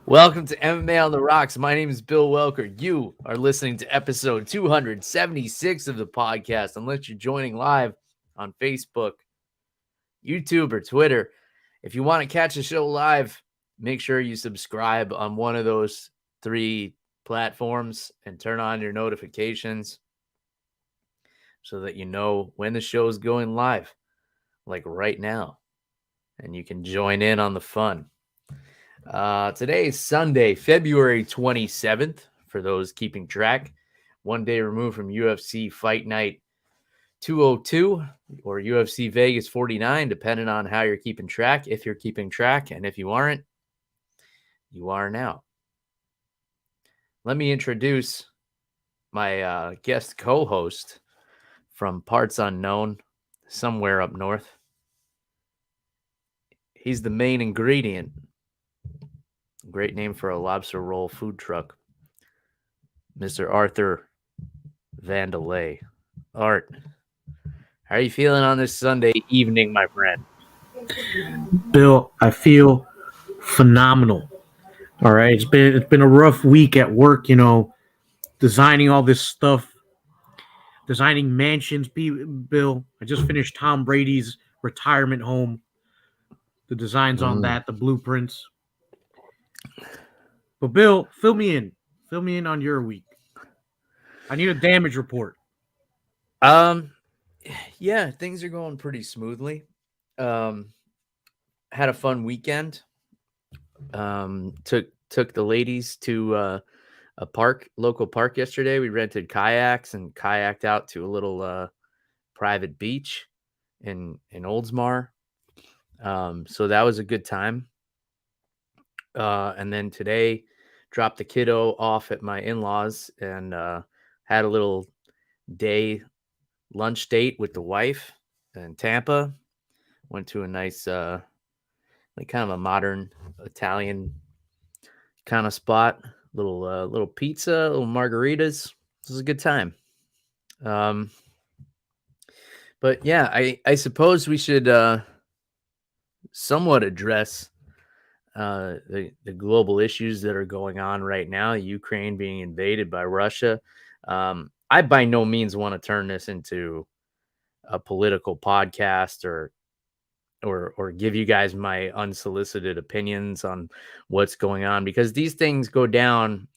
Welcome to MMA on the Rocks. My name is Bill Welker. You are listening to episode 276 of the podcast. Unless you're joining live on Facebook, YouTube, or Twitter, if you want to catch the show live, make sure you subscribe on one of those three platforms and turn on your notifications so that you know when the show is going live, like right now, and you can join in on the fun. Today is Sunday, February 27th, for those keeping track. 1 day removed from UFC Fight Night 202 or UFC Vegas 49, depending on how you're keeping track. If you're keeping track, and if you aren't, you are now. Let me introduce my guest co-host from parts unknown, somewhere up north. He's the main ingredient. Great name for a lobster roll food truck. Mr. Arthur Vandelay. Art, how are you feeling on this Sunday evening, my friend? Bill, I feel phenomenal. All right, it's been a rough week at work, designing all this stuff, designing mansions. Bill, I just finished Tom Brady's retirement home. The designs on that, the blueprints. But Bill, fill me in. Fill me in on your week. I need a damage report. Yeah, things are going pretty smoothly. Had a fun weekend. Took the ladies to a local park yesterday. We rented kayaks and kayaked out to a little private beach in Oldsmar. So that was a good time. And then today, dropped the kiddo off at my in-laws and had a little day lunch date with the wife in Tampa. Went to a nice, like kind of a modern Italian kind of spot. Little pizza, little margaritas. This was a good time. But yeah, I suppose we should somewhat address the global issues that are going on right now. Ukraine being invaded by Russia. I by no means want to turn this into a political podcast or give you guys my unsolicited opinions on what's going on, because these things go down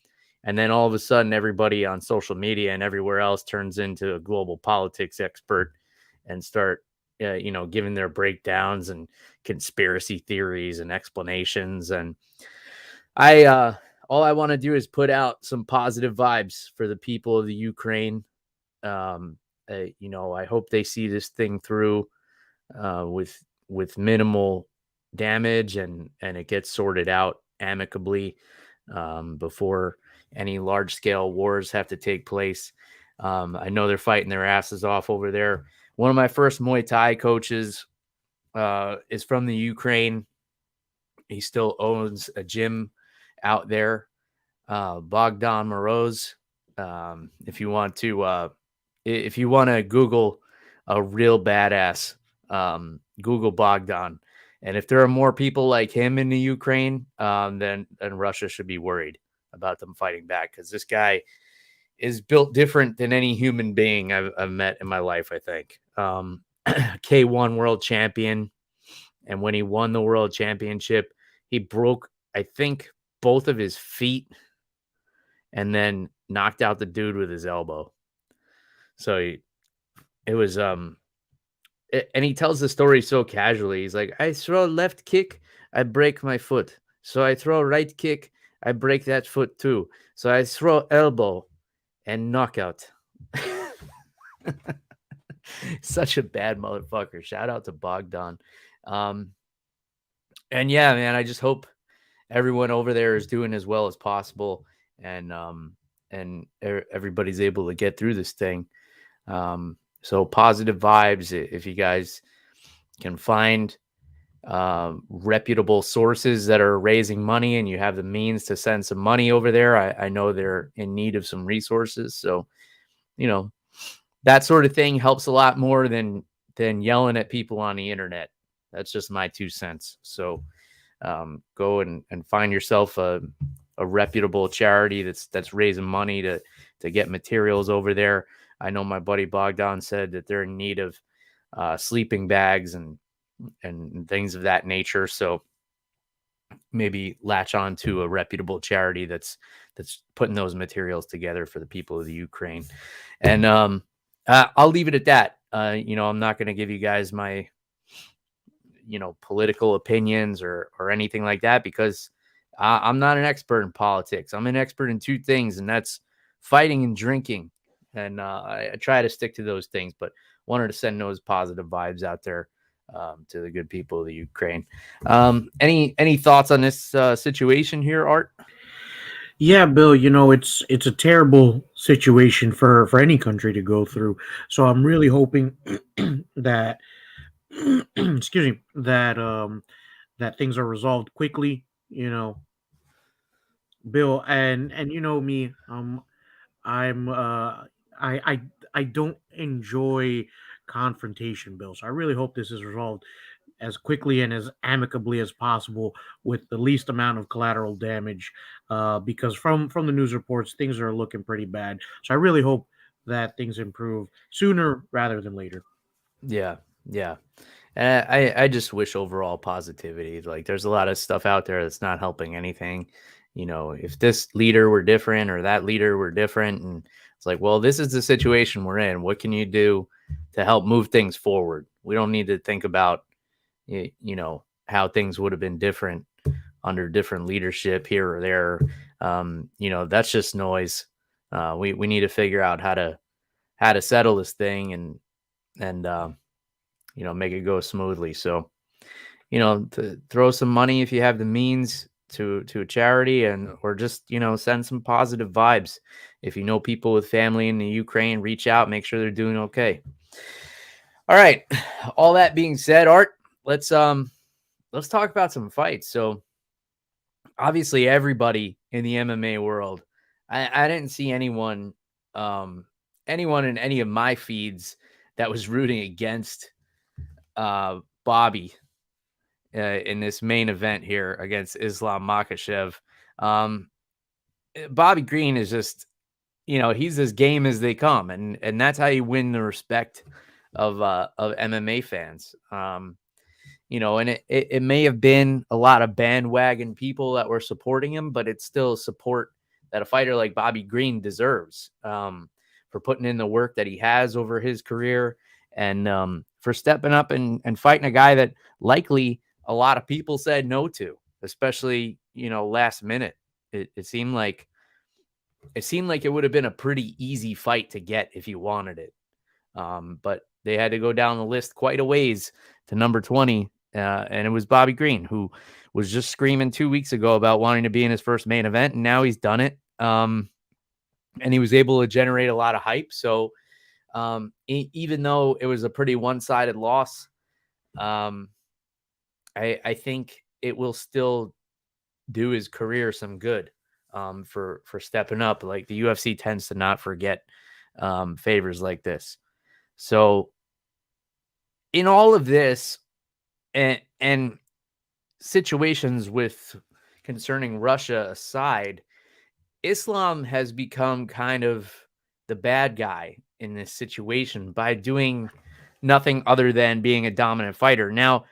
and then all of a sudden everybody on social media and everywhere else turns into a global politics expert and start giving their breakdowns and conspiracy theories and explanations. And all I want to do is put out some positive vibes for the people of the Ukraine. I hope they see this thing through with minimal damage and it gets sorted out amicably before any large scale wars have to take place. I know they're fighting their asses off over there. One of my first Muay Thai coaches is from the Ukraine. He still owns a gym out there, Bogdan Moroz. If you want to Google a real badass, Google Bogdan. And if there are more people like him in the Ukraine, then Russia should be worried about them fighting back, because this guy is built different than any human being I've met in my life, I think. K1 world champion. And when he won the world championship, he broke, I think, both of his feet and then knocked out the dude with his elbow. So it was, and he tells the story so casually. He's like, I throw left kick, I break my foot. So I throw right kick, I break that foot too. So I throw elbow and knockout. Such a bad motherfucker. Shout out to Bogdan. And yeah, man, I just hope everyone over there is doing as well as possible, and everybody's able to get through this thing. So positive vibes. If you guys can find reputable sources that are raising money and you have the means to send some money over there, I know they're in need of some resources. So, that sort of thing helps a lot more than yelling at people on the internet. That's just my 2 cents. So Go and find yourself a reputable charity that's raising money to get materials over there. I know my buddy Bogdan said that they're in need of sleeping bags and things of that nature. So maybe latch on to a reputable charity that's putting those materials together for the people of the Ukraine. And I'll leave it at that. I'm not going to give you guys my political opinions or anything like that, because I'm not an expert in politics. I'm an expert in two things, and that's fighting and drinking. And I try to stick to those things, but wanted to send those positive vibes out there to the good people of the Ukraine. Any thoughts on this situation here, Art? Yeah, Bill, it's a terrible situation for any country to go through. So I'm really hoping that excuse me, that things are resolved quickly, Bill, and me, I'm I don't enjoy confrontation, Bill. So I really hope this is resolved as quickly and as amicably as possible with the least amount of collateral damage. Because from the news reports, things are looking pretty bad. So I really hope that things improve sooner rather than later. Yeah. I just wish overall positivity. Like, there's a lot of stuff out there that's not helping anything. If this leader were different or that leader were different, and it's like, well, this is the situation we're in. What can you do to help move things forward? We don't need to think about, how things would have been different under different leadership here or there. That's just noise. We need to figure out how to settle this thing and make it go smoothly. So, to throw some money if you have the means to a charity, or just, send some positive vibes. If you know people with family in the Ukraine, reach out, make sure they're doing okay. All right. All that being said, Art, let's talk about some fights. So obviously everybody in the MMA world, I didn't see anyone in any of my feeds that was rooting against Bobby in this main event here against Islam Makhachev. Bobby Green is just, he's as game as they come, and that's how you win the respect of MMA fans. And it may have been a lot of bandwagon people that were supporting him, but it's still support that a fighter like Bobby Green deserves, for putting in the work that he has over his career, and for stepping up and fighting a guy that likely a lot of people said no to, especially, last minute. It seemed like it would have been a pretty easy fight to get if you wanted it. But they had to go down the list quite a ways to number 20. And it was Bobby Green, who was just screaming 2 weeks ago about wanting to be in his first main event. And now he's done it. And he was able to generate a lot of hype. So even though it was a pretty one-sided loss, I think it will still do his career some good, for stepping up. Like, the UFC tends to not forget favors like this. So in all of this and situations concerning Russia aside, Islam has become kind of the bad guy in this situation by doing nothing other than being a dominant fighter. Now,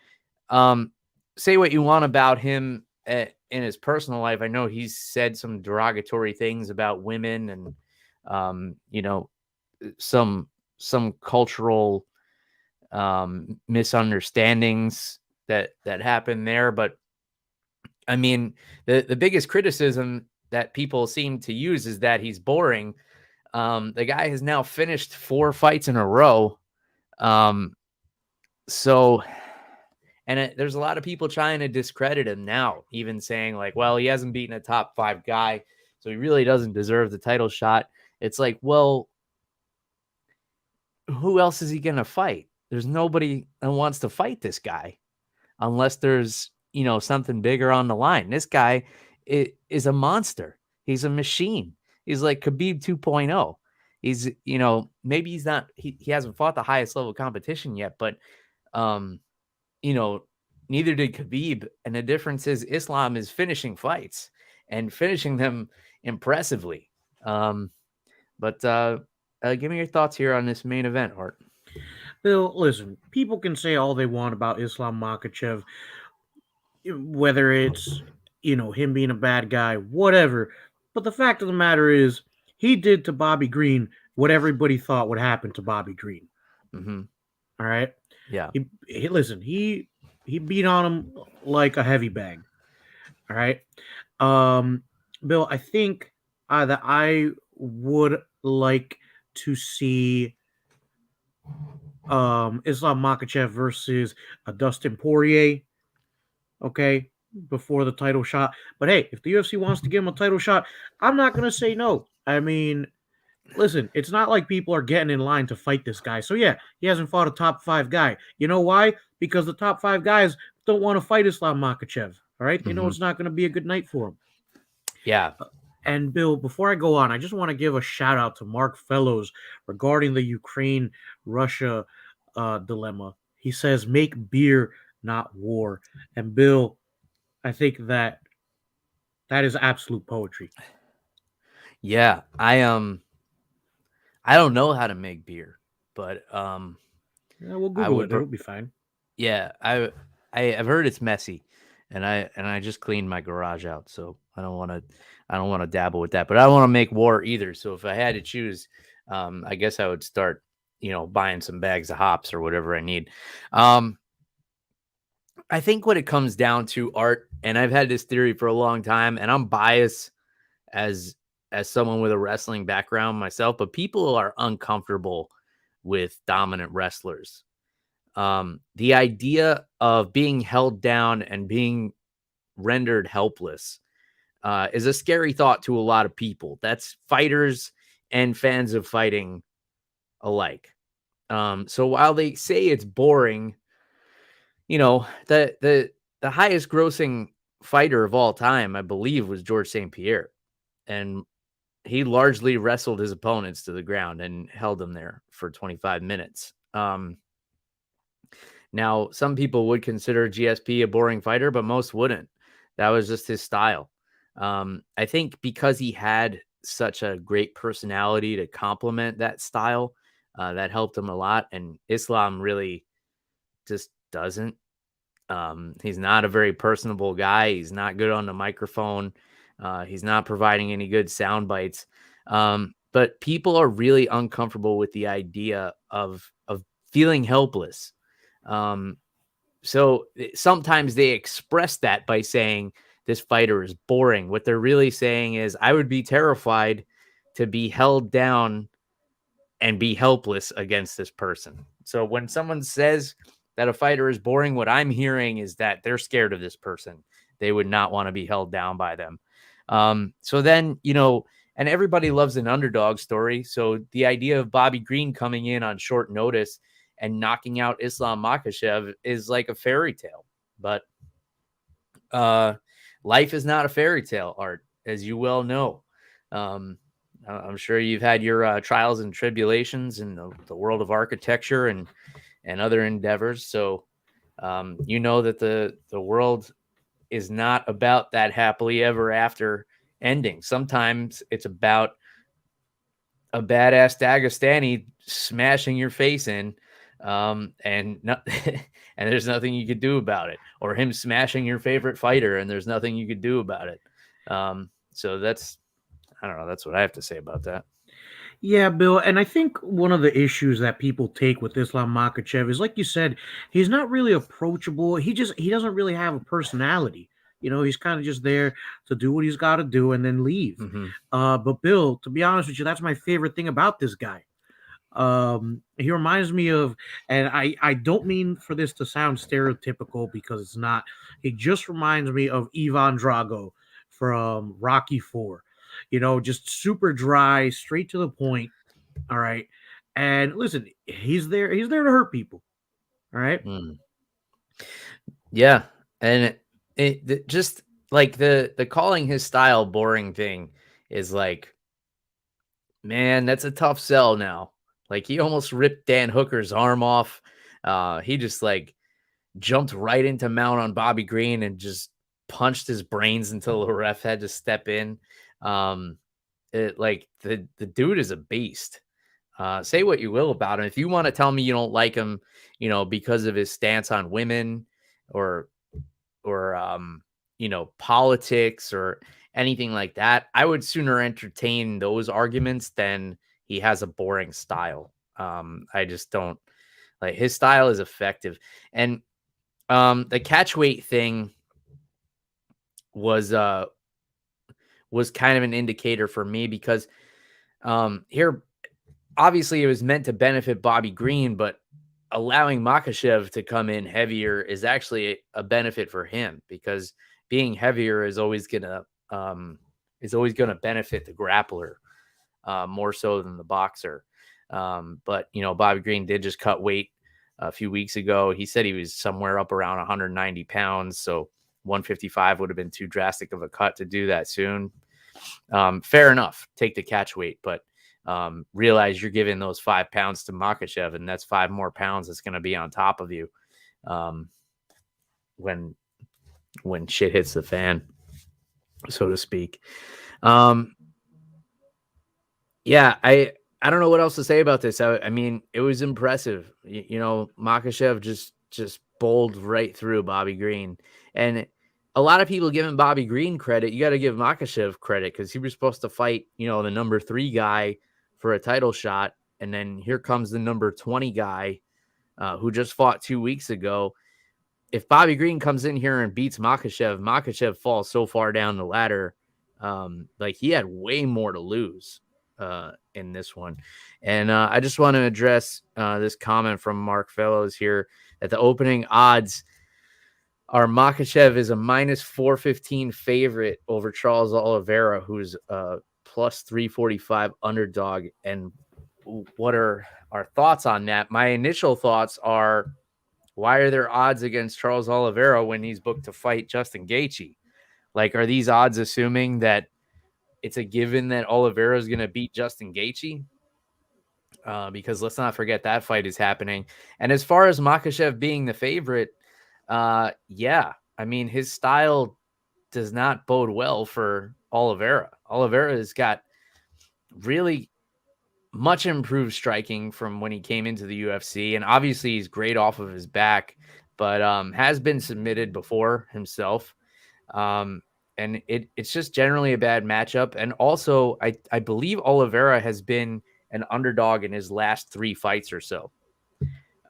say what you want about him in his personal life. I know he's said some derogatory things about women and, some cultural misunderstandings that happen there. But I mean, the biggest criticism that people seem to use is that he's boring. The guy has now finished 4 fights in a row. There's a lot of people trying to discredit him now, even saying like, well, he hasn't beaten a top 5 guy, so he really doesn't deserve the title shot. It's like, well, who else is he going to fight? There's nobody that wants to fight this guy unless there's, something bigger on the line. This guy is a monster. He's a machine. He's like Khabib 2.0. He's, maybe he's not, he hasn't fought the highest level competition yet, but, neither did Khabib. And the difference is Islam is finishing fights and finishing them impressively. But give me your thoughts here on this main event, Art. Bill, listen, people can say all they want about Islam Makhachev, whether it's, him being a bad guy, whatever. But the fact of the matter is, he did to Bobby Green what everybody thought would happen to Bobby Green. Mm-hmm. All right. Yeah. He beat on him like a heavy bag. All right. Bill, I think that I would like to see Islam Makhachev versus Dustin Poirier. Okay, before the title shot. But hey, if the UFC wants to give him a title shot, I'm not gonna say no. I mean, listen, it's not like people are getting in line to fight this guy. So yeah, he hasn't fought a top 5 guy. You know why? Because the top 5 guys don't want to fight Islam Makhachev. All right, they know it's not going to be a good night for him. Yeah. And Bill, before I go on, I just want to give a shout out to Mark Fellows regarding the Ukraine-Russia dilemma. He says, "Make beer, not war." And Bill, I think that is absolute poetry. Yeah, I don't know how to make beer, but Yeah, we'll Google it. It'll be fine. Yeah, I've heard it's messy, and I just cleaned my garage out, so I don't want to dabble with that. But I don't want to make war either. So if I had to choose, I guess I would start, buying some bags of hops or whatever I need. I think what it comes down to, Art, and I've had this theory for a long time, and I'm biased as someone with a wrestling background myself, but people are uncomfortable with dominant wrestlers. The idea of being held down and being rendered helpless is a scary thought to a lot of people. That's fighters and fans of fighting alike. So while they say it's boring, the highest grossing fighter of all time, I believe, was George St. Pierre. And he largely wrestled his opponents to the ground and held them there for 25 minutes. Now, some people would consider GSP a boring fighter, but most wouldn't. That was just his style. I think because he had such a great personality to complement that style, that helped him a lot. And Islam really just doesn't. He's not a very personable guy. He's not good on the microphone. He's not providing any good sound bites. But people are really uncomfortable with the idea of feeling helpless. So sometimes they express that by saying this fighter is boring. What they're really saying is, I would be terrified to be held down and be helpless against this person. So when someone says that a fighter is boring, what I'm hearing is that they're scared of this person. They would not want to be held down by them. So then, and everybody loves an underdog story. So the idea of Bobby Green coming in on short notice and knocking out Islam Makhachev is like a fairy tale. But life is not a fairy tale, Art, as you well know. I'm sure you've had your trials and tribulations in the world of architecture and other endeavors. So you know that the world is not about that happily ever after ending. Sometimes it's about a badass Dagestani smashing your face in, and and there's nothing you could do about it, or him smashing your favorite fighter and there's nothing you could do about it. So that's, I don't know, that's what I have to say about that. Yeah, Bill, and I think one of the issues that people take with Islam Makhachev is, like you said, he's not really approachable. He doesn't really have a personality. He's kind of just there to do what he's got to do and then leave. Mm-hmm. But Bill, to be honest with you, that's my favorite thing about this guy. He reminds me of, and I don't mean for this to sound stereotypical because it's not. He just reminds me of Ivan Drago from Rocky 4. Just super dry, straight to the point. All right. And listen, he's there to hurt people. All right. Yeah. And it just like the calling his style boring thing is like, man, that's a tough sell now. Like, he almost ripped Dan Hooker's arm off. He just like jumped right into mount on Bobby Green and just punched his brains until the ref had to step in. The dude is a beast. Say what you will about him. If you want to tell me you don't like him, because of his stance on women or politics or anything like that, I would sooner entertain those arguments than he has a boring style. I just don't like his style is effective. And the catch weight thing was kind of an indicator for me because here, obviously it was meant to benefit Bobby Green, but allowing Makhachev to come in heavier is actually a benefit for him because being heavier is always gonna benefit the grappler more so than the boxer. But Bobby Green did just cut weight a few weeks ago. He said he was somewhere up around 190 pounds, so 155 would have been too drastic of a cut to do that soon. Fair enough, take the catch weight, but realize you're giving those 5 pounds to Makhachev, and that's 5 more pounds that's going to be on top of you when shit hits the fan, so to speak. Yeah, I don't know what else to say about this. I mean, it was impressive. Makhachev just bowled right through Bobby Green, and a lot of people giving Bobby Green credit. You got to give Makhachev credit because he was supposed to fight, the number 3 guy for a title shot. And then here comes the number 20 guy who just fought 2 weeks ago. If Bobby Green comes in here and beats Makhachev falls so far down the ladder. He had way more to lose in this one. And I just want to address this comment from Mark Fellows here that the opening odds are Makhachev is a minus 415 favorite over Charles Oliveira, who's plus 345 underdog. And what are our thoughts on that? My initial thoughts are, why are there odds against Charles Oliveira when he's booked to fight Justin Gaethje? Like, are these odds assuming that it's a given that Oliveira is going to beat Justin Gaethje? Because let's not forget that fight is happening. And as far as Makhachev being the favorite, yeah, I mean, his style does not bode well for Oliveira. Oliveira has got really much improved striking from when he came into the UFC. And obviously he's great off of his back, but has been submitted before himself. And it's just generally a bad matchup. And also, I believe Oliveira has been an underdog in his last 3 fights or so.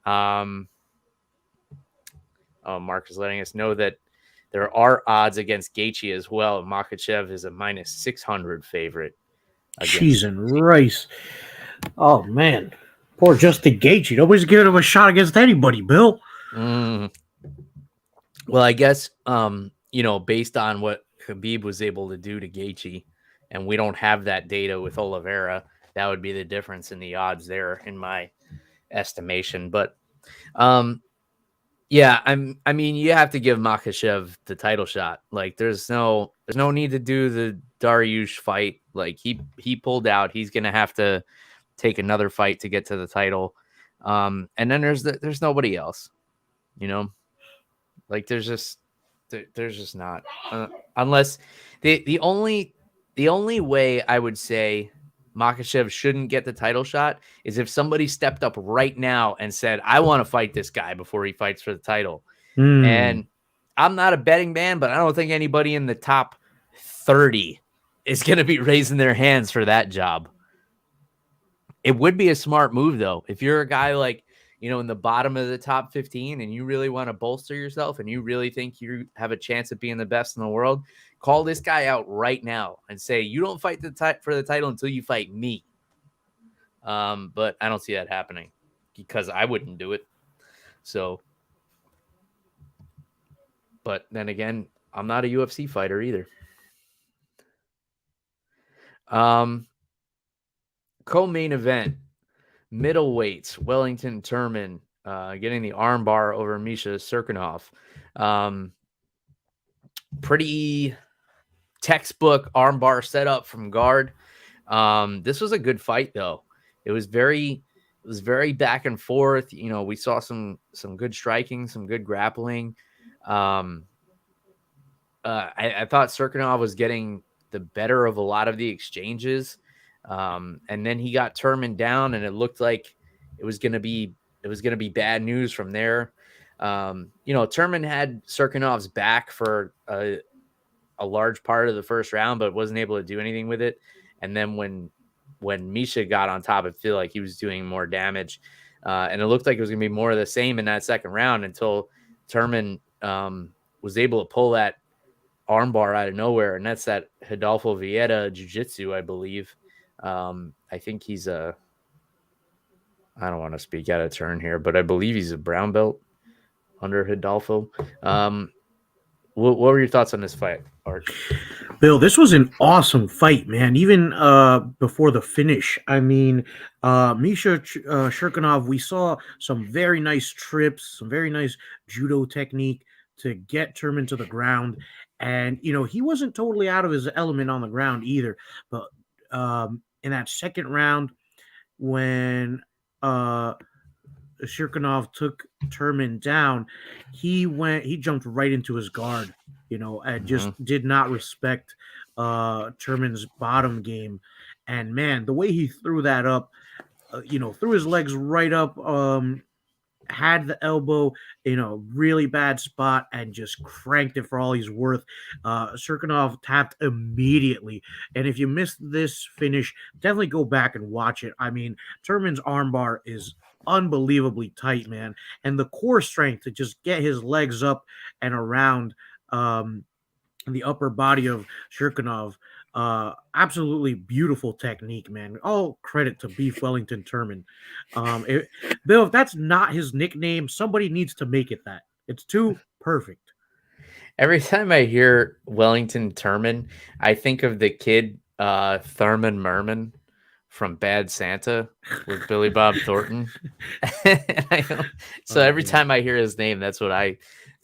Mark is letting us know that there are odds against Gaethje as well. Makhachev is a minus 600 favorite. Cheese and rice. Oh, man. Poor Justin Gaethje. Nobody's giving him a shot against anybody, Bill. Well, I guess, based on what Khabib was able to do to Gaethje, and we don't have that data with Oliveira, that would be the difference in the odds there, in my estimation. But, yeah, I mean, you have to give Makhachev the title shot. Like, there's no need to do the Dariush fight. Like, he pulled out. He's gonna have to take another fight to get to the title. And then there's nobody else. Like, there's just not unless the only way I would say Makhachev shouldn't get the title shot is if somebody stepped up right now and said, I want to fight this guy before he fights for the title. And I'm not a betting man, but I don't think anybody in the top 30 is going to be raising their hands for that job. It would be a smart move, though. If you're a guy like, in the bottom of the top 15 and you really want to bolster yourself and you really think you have a chance of being the best in the world, call this guy out right now and say, you don't fight for the title until you fight me. But I don't see that happening because I wouldn't do it. So, but then again, I'm not a UFC fighter either. Co-main event, middleweights, Wellington Turman getting the armbar over Misha Cirkunov. Pretty textbook armbar setup from guard. This was a good fight, though. It was very was very back and forth. You know, we saw some good striking, some good grappling. I thought Cirkunov was getting the better of a lot of the exchanges. And then he got Turman down, and it looked like it was going to be bad news from there. You know, Turman had Cirkunov's back for a large part of the first round, but wasn't able to do anything with it. And then when Misha got on top, I feel like he was doing more damage. And it looked like it was going to be more of the same in that second round until Turman was able to pull that armbar out of nowhere. And that's that Hidalgo Vieta jiu-jitsu, I believe. I think he's I don't want to speak out of turn here, but I believe he's a brown belt under Hidalgo. What were your thoughts on this fight, Art? Bill, this was an awesome fight, man. Even before the finish, I mean, Misha Cirkunov, we saw some very nice trips, some very nice judo technique to get Turman to the ground. And, you know, he wasn't totally out of his element on the ground either. But in that second round, when Cirkunov took Turman down, he jumped right into his guard, you know, and just did not respect Turman's bottom game. And man, the way he threw that up, you know, threw his legs right up, had the elbow in a really bad spot and just cranked it for all he's worth. Cirkunov tapped immediately. And if you missed this finish, definitely go back and watch it. I mean, Turman's armbar is unbelievably tight, man. And the core strength to just get his legs up and around the upper body of Cirkunov. Absolutely beautiful technique, man. All credit to Beef Wellington Turman. Bill, if that's not his nickname, somebody needs to make it that. It's too perfect. Every time I hear Wellington Turman, I think of the kid Thurman Merman from Bad Santa with Billy Bob Thornton. So every time I hear his name, that's what I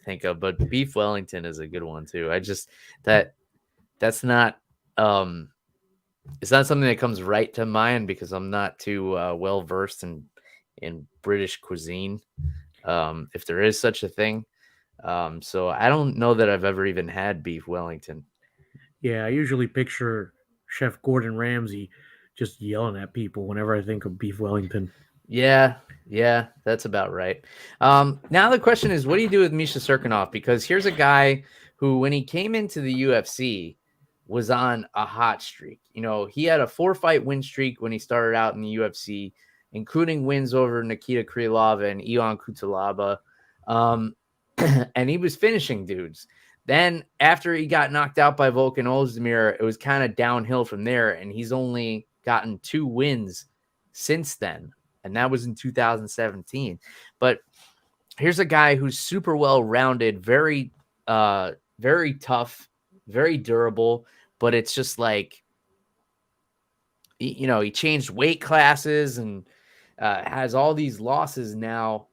think of. But Beef Wellington is a good one too. I just that's not it's not something that comes right to mind because I'm not too well versed in British cuisine, if there is such a thing. So I don't know that I've ever even had Beef Wellington. Yeah, I usually picture Chef Gordon Ramsay just yelling at people whenever I think of Beef Wellington. Yeah, that's about right. Now the question is, what do you do with Misha Cirkunov? Because here's a guy who, when he came into the UFC, was on a hot streak. You know, he had a 4-fight win streak when he started out in the UFC, including wins over Nikita Krylov and Ion Cutelaba. And he was finishing dudes. Then after he got knocked out by Volkan Ozdemir, it was kind of downhill from there. And he's only gotten 2 wins since then. And that was in 2017. But here's a guy who's super well-rounded, very tough, very durable, but it's just like, you know, he changed weight classes and has all these losses now.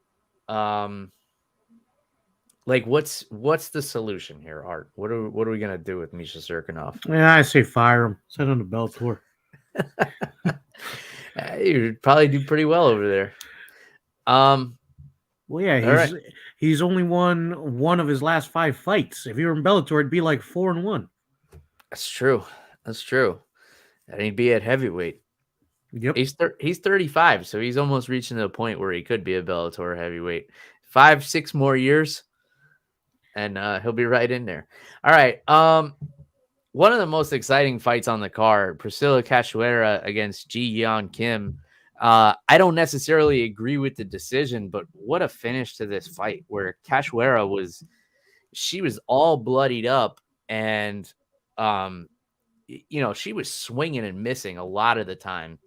Like, what's the solution here, Art? What are we gonna do with Misha Cirkunov? Yeah, I say fire him. Send him to Bellator. You'd probably do pretty well over there. Well, yeah, he's only won one of his last 5 fights. If he were in Bellator, it'd be like 4-1. That's true. And he'd be at heavyweight. Yep. He's 35, so he's almost reaching the point where he could be a Bellator heavyweight. 5-6 more years, and he'll be right in there. All right. One of the most exciting fights on the card, Priscilla Casuera against Ji Yeon Kim. I don't necessarily agree with the decision, but what a finish to this fight where Cachoeira was all bloodied up and, you know, she was swinging and missing a lot of the time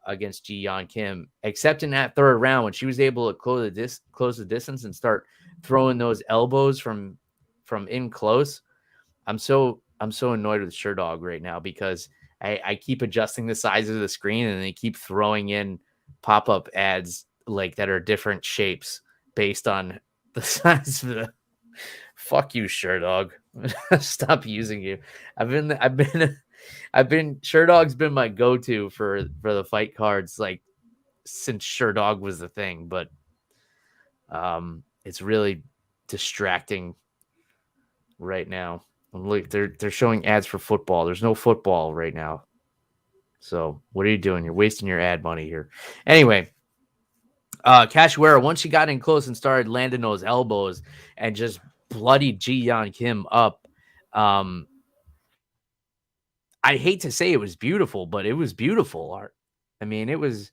against Ji Yeon Kim, except in that third round when she was able to close the distance and start throwing those elbows from in close. I'm so annoyed with Sherdog right now because I keep adjusting the size of the screen and they keep throwing in pop-up ads like that are different shapes based on the size of the. Fuck you, Sherdog. Stop using you. Sherdog's been my go-to for the fight cards like since Sherdog was the thing, but it's really distracting right now. Look, they're showing ads for football. There's no football right now. So what are you doing? You're wasting your ad money here. Anyway, Cachoeira, once she got in close and started landing those elbows and just bloodied Ji Yeon Kim up, I hate to say it was beautiful, but it was beautiful art. I mean, it was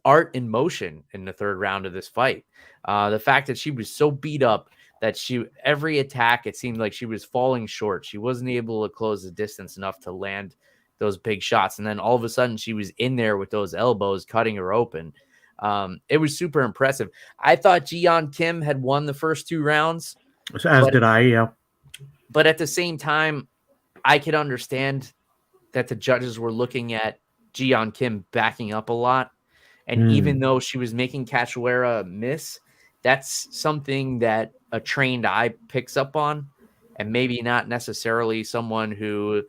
art in motion in the third round of this fight. The fact that she was so beat up that every attack, it seemed like she was falling short. She wasn't able to close the distance enough to land those big shots. And then all of a sudden she was in there with those elbows cutting her open. It was super impressive. I thought Ji Yeon Kim had won the first 2 rounds. As did I, yeah. But at the same time, I could understand that the judges were looking at Ji Yeon Kim backing up a lot. And even though she was making Cachoeira miss, that's something that a trained eye picks up on, and maybe not necessarily someone who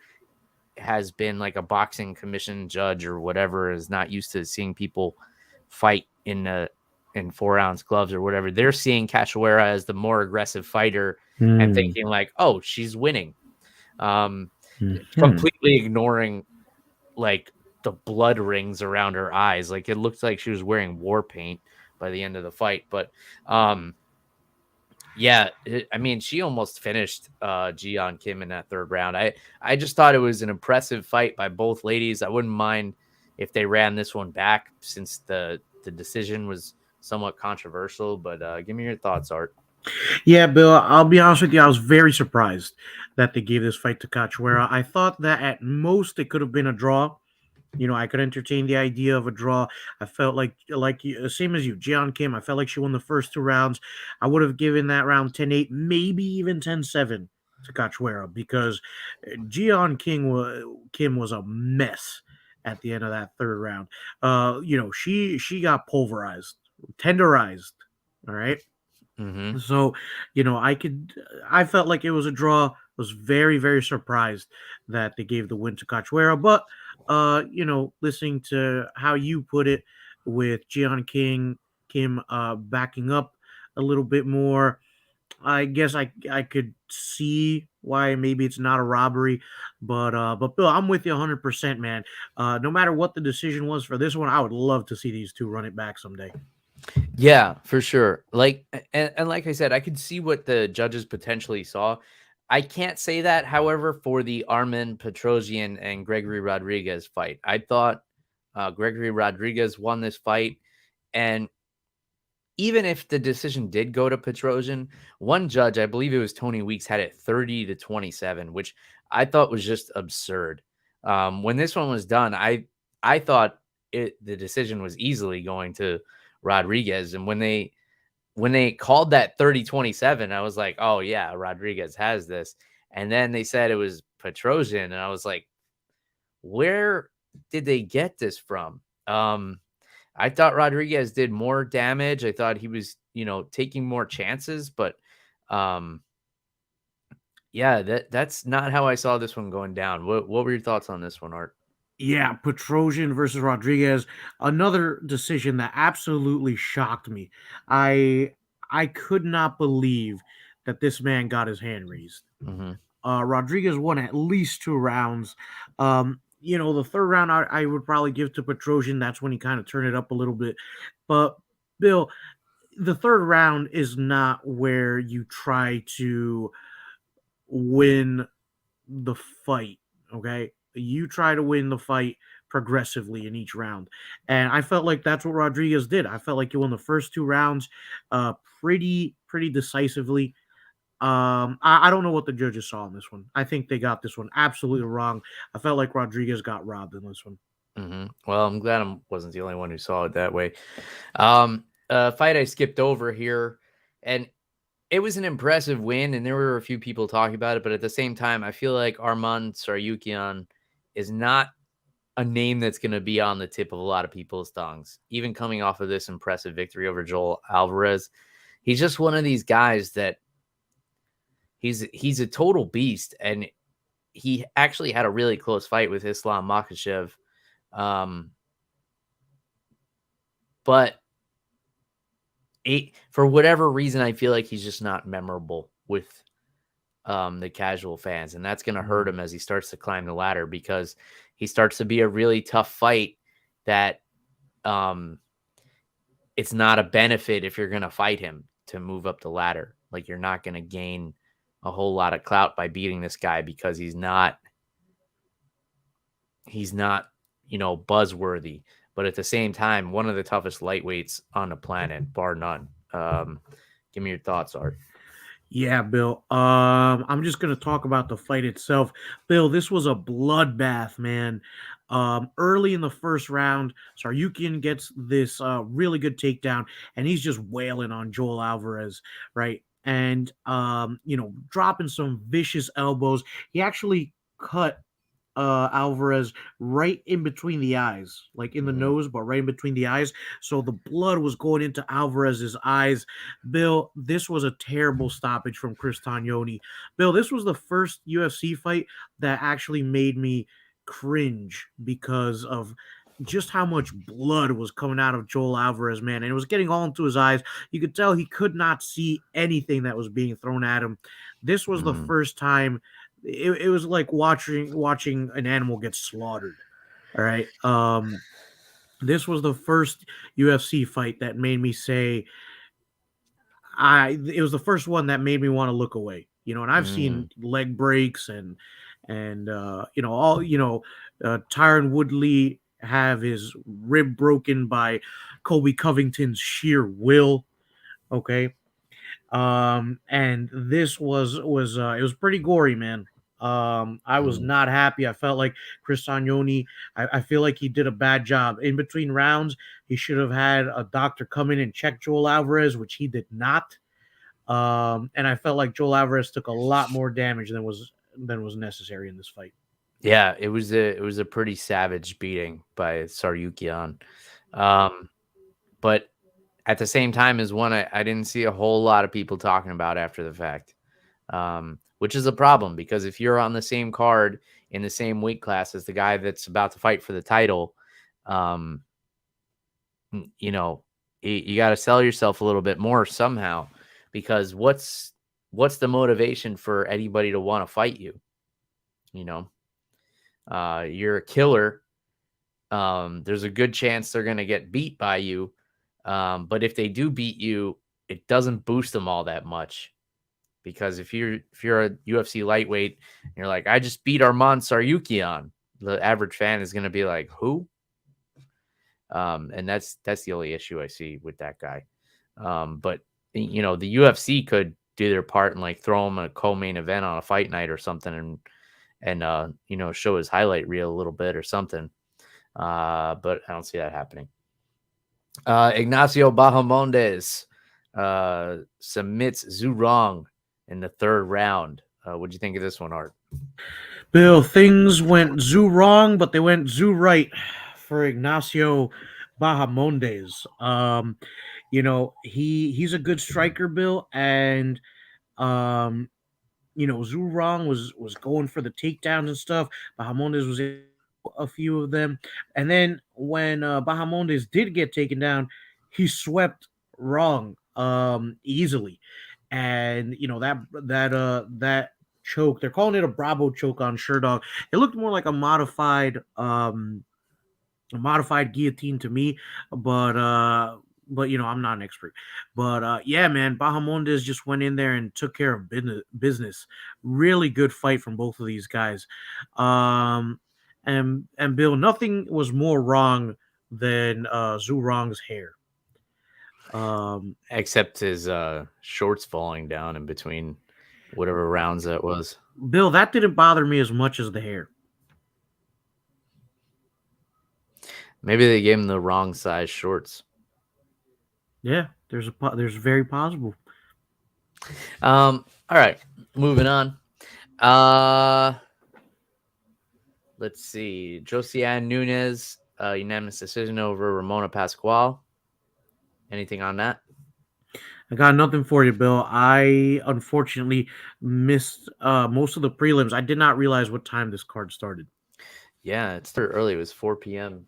has been like a boxing commission judge or whatever, is not used to seeing people fight in 4-ounce gloves or whatever. They're seeing Cachoeira as the more aggressive fighter and thinking like, oh, she's winning. Completely ignoring like the blood rings around her eyes. Like it looked like she was wearing war paint by the end of the fight. But yeah, I mean, she almost finished Ji Yeon Kim in that third round. I just thought it was an impressive fight by both ladies. I wouldn't mind if they ran this one back, since the decision was somewhat controversial. But give me your thoughts, Art. Yeah, Bill, I'll be honest with you. I was very surprised that they gave this fight to Cachoeira. I thought that at most it could have been a draw. You know, I could entertain the idea of a draw. I felt like same as you, Ji Yeon Kim. I felt like she won the first 2 rounds. I would have given that round 10-8, maybe even 10-7 to Cachoeira, because Ji Yeon Kim was a mess at the end of that third round. You know, she got pulverized, tenderized. All right. Mm-hmm. So, you know, I felt like it was a draw. Was very, very surprised that they gave the win to Cachoeira. But, you know, listening to how you put it with Ji Yeon Kim backing up a little bit more, I guess I could see why maybe it's not a robbery. But Bill, I'm with you 100%, man. No matter what the decision was for this one, I would love to see these two run it back someday. Yeah, for sure. Like, and like I said, I could see what the judges potentially saw. I can't say that, however, for the Armen, Petrosian, and Gregory Rodrigues fight. I thought Gregory Rodrigues won this fight. And even if the decision did go to Petrosian, one judge, I believe it was Tony Weeks, had it 30-27, which I thought was just absurd. When this one was done, I thought the decision was easily going to Rodrigues. And when they called that 30-27, I was like, oh yeah, Rodrigues has this. And then they said it was Petrosian, and I was like, where did they get this from? I thought Rodrigues did more damage. I thought he was, taking more chances, but yeah, that's not how I saw this one going down. What were your thoughts on this one, Art? Yeah, Petrosian versus Rodrigues, another decision that absolutely shocked me. I could not believe that this man got his hand raised. Mm-hmm. Rodrigues won at least 2 rounds. The third round I would probably give to Petrosian. That's when he kind of turned it up a little bit. But Bill, the third round is not where you try to win the fight. Okay, you try to win the fight progressively in each round, and I felt like that's what Rodrigues did. I felt like he won the first 2 rounds pretty decisively. I don't know what the judges saw in this one. I think they got this one absolutely wrong. I felt like Rodrigues got robbed in this one. Mm-hmm. Well, I'm glad I wasn't the only one who saw it that way. Fight I skipped over here, and it was an impressive win, and there were a few people talking about it, but at the same time, I feel like Arman Tsarukyan is not a name that's going to be on the tip of a lot of people's tongues, even coming off of this impressive victory over Joel Alvarez. He's just one of these guys that he's a total beast, and he actually had a really close fight with Islam Makhachev. but for whatever reason, I feel like he's just not memorable with the casual fans, and that's going to hurt him as he starts to climb the ladder, because he starts to be a really tough fight that it's not a benefit if you're going to fight him to move up the ladder. Like, you're not going to gain a whole lot of clout by beating this guy because he's not, buzzworthy. But at the same time, one of the toughest lightweights on the planet, bar none. Give me your thoughts, Art. Yeah, Bill. I'm just gonna talk about the fight itself. Bill, this was a bloodbath, man. Early in the first round, Tsarukyan gets this really good takedown, and he's just wailing on Joel Alvarez, right? And dropping some vicious elbows. He actually cut Alvarez right in between the eyes, like in the nose, but right in between the eyes. So the blood was going into Alvarez's eyes. Bill, this was a terrible stoppage from Chris Tognoni. Bill, this was the first UFC fight that actually made me cringe because of just how much blood was coming out of Joel Alvarez, man. And it was getting all into his eyes. You could tell he could not see anything that was being thrown at him. This was the first time. It was like watching an animal get slaughtered. All right. This was the first UFC fight that made me say, it was the first one that made me want to look away. And I've seen leg breaks and Tyron Woodley have his rib broken by Colby Covington's sheer will. Okay. And this was it was pretty gory, man. I was not happy. I felt like Chris Tognoni, I feel like he did a bad job. In between rounds, he should have had a doctor come in and check Joel Alvarez, which he did not. And I felt like Joel Alvarez took a lot more damage than was necessary in this fight. Yeah, it was a pretty savage beating by Tsarukyan. But at the same time is one I didn't see a whole lot of people talking about after the fact, which is a problem, because if you're on the same card in the same weight class as the guy that's about to fight for the title, you got to sell yourself a little bit more somehow, because what's the motivation for anybody to want to fight you? You're a killer. There's a good chance they're going to get beat by you. But if they do beat you, it doesn't boost them all that much, because if you're a UFC lightweight and you're like, I just beat Arman Tsarukyan, the average fan is going to be like, who? And that's the only issue I see with that guy. But the UFC could do their part and like throw him a co-main event on a fight night or something, and show his highlight reel a little bit or something. But I don't see that happening. Ignacio Bahamondes submits Zhu Rong in the third round. What'd you think of this one, Art? Bill, things went Zhu wrong, but they went Zhu right for Ignacio Bahamondes. He's a good striker, Bill, and Zhu Rong was going for the takedowns and stuff. Bahamondes was a few of them, and then when Bahamondes did get taken down, he swept Rong easily, and that choke, they're calling it a Bravo choke on Sherdog. It looked more like a modified guillotine to me, but I'm not an expert. But yeah, man, Bahamondes just went in there and took care of business. Really good fight from both of these guys. And Bill, nothing was more wrong than Zhu Rong's hair. Except his shorts falling down in between whatever rounds that was. Bill, that didn't bother me as much as the hair. Maybe they gave him the wrong size shorts. Yeah, there's very possible. All right, moving on. Let's see. Josiane Nunes, unanimous decision over Ramona Pascual. Anything on that? I got nothing for you, Bill. I unfortunately missed most of the prelims. I did not realize what time this card started. Yeah, it's too early. It was 4 p.m.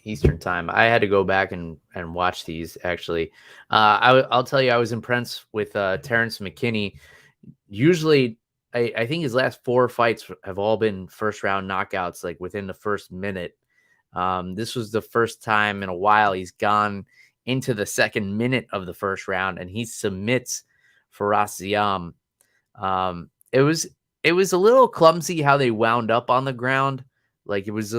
Eastern time. I had to go back and watch these actually. I'll tell you, I was impressed with Terence McKinney. Usually, I think his last 4 fights have all been first round knockouts, like within the first minute. This was the first time in a while he's gone into the second minute of the first round, and he submits Petrosyan. It was a little clumsy how they wound up on the ground. Like it was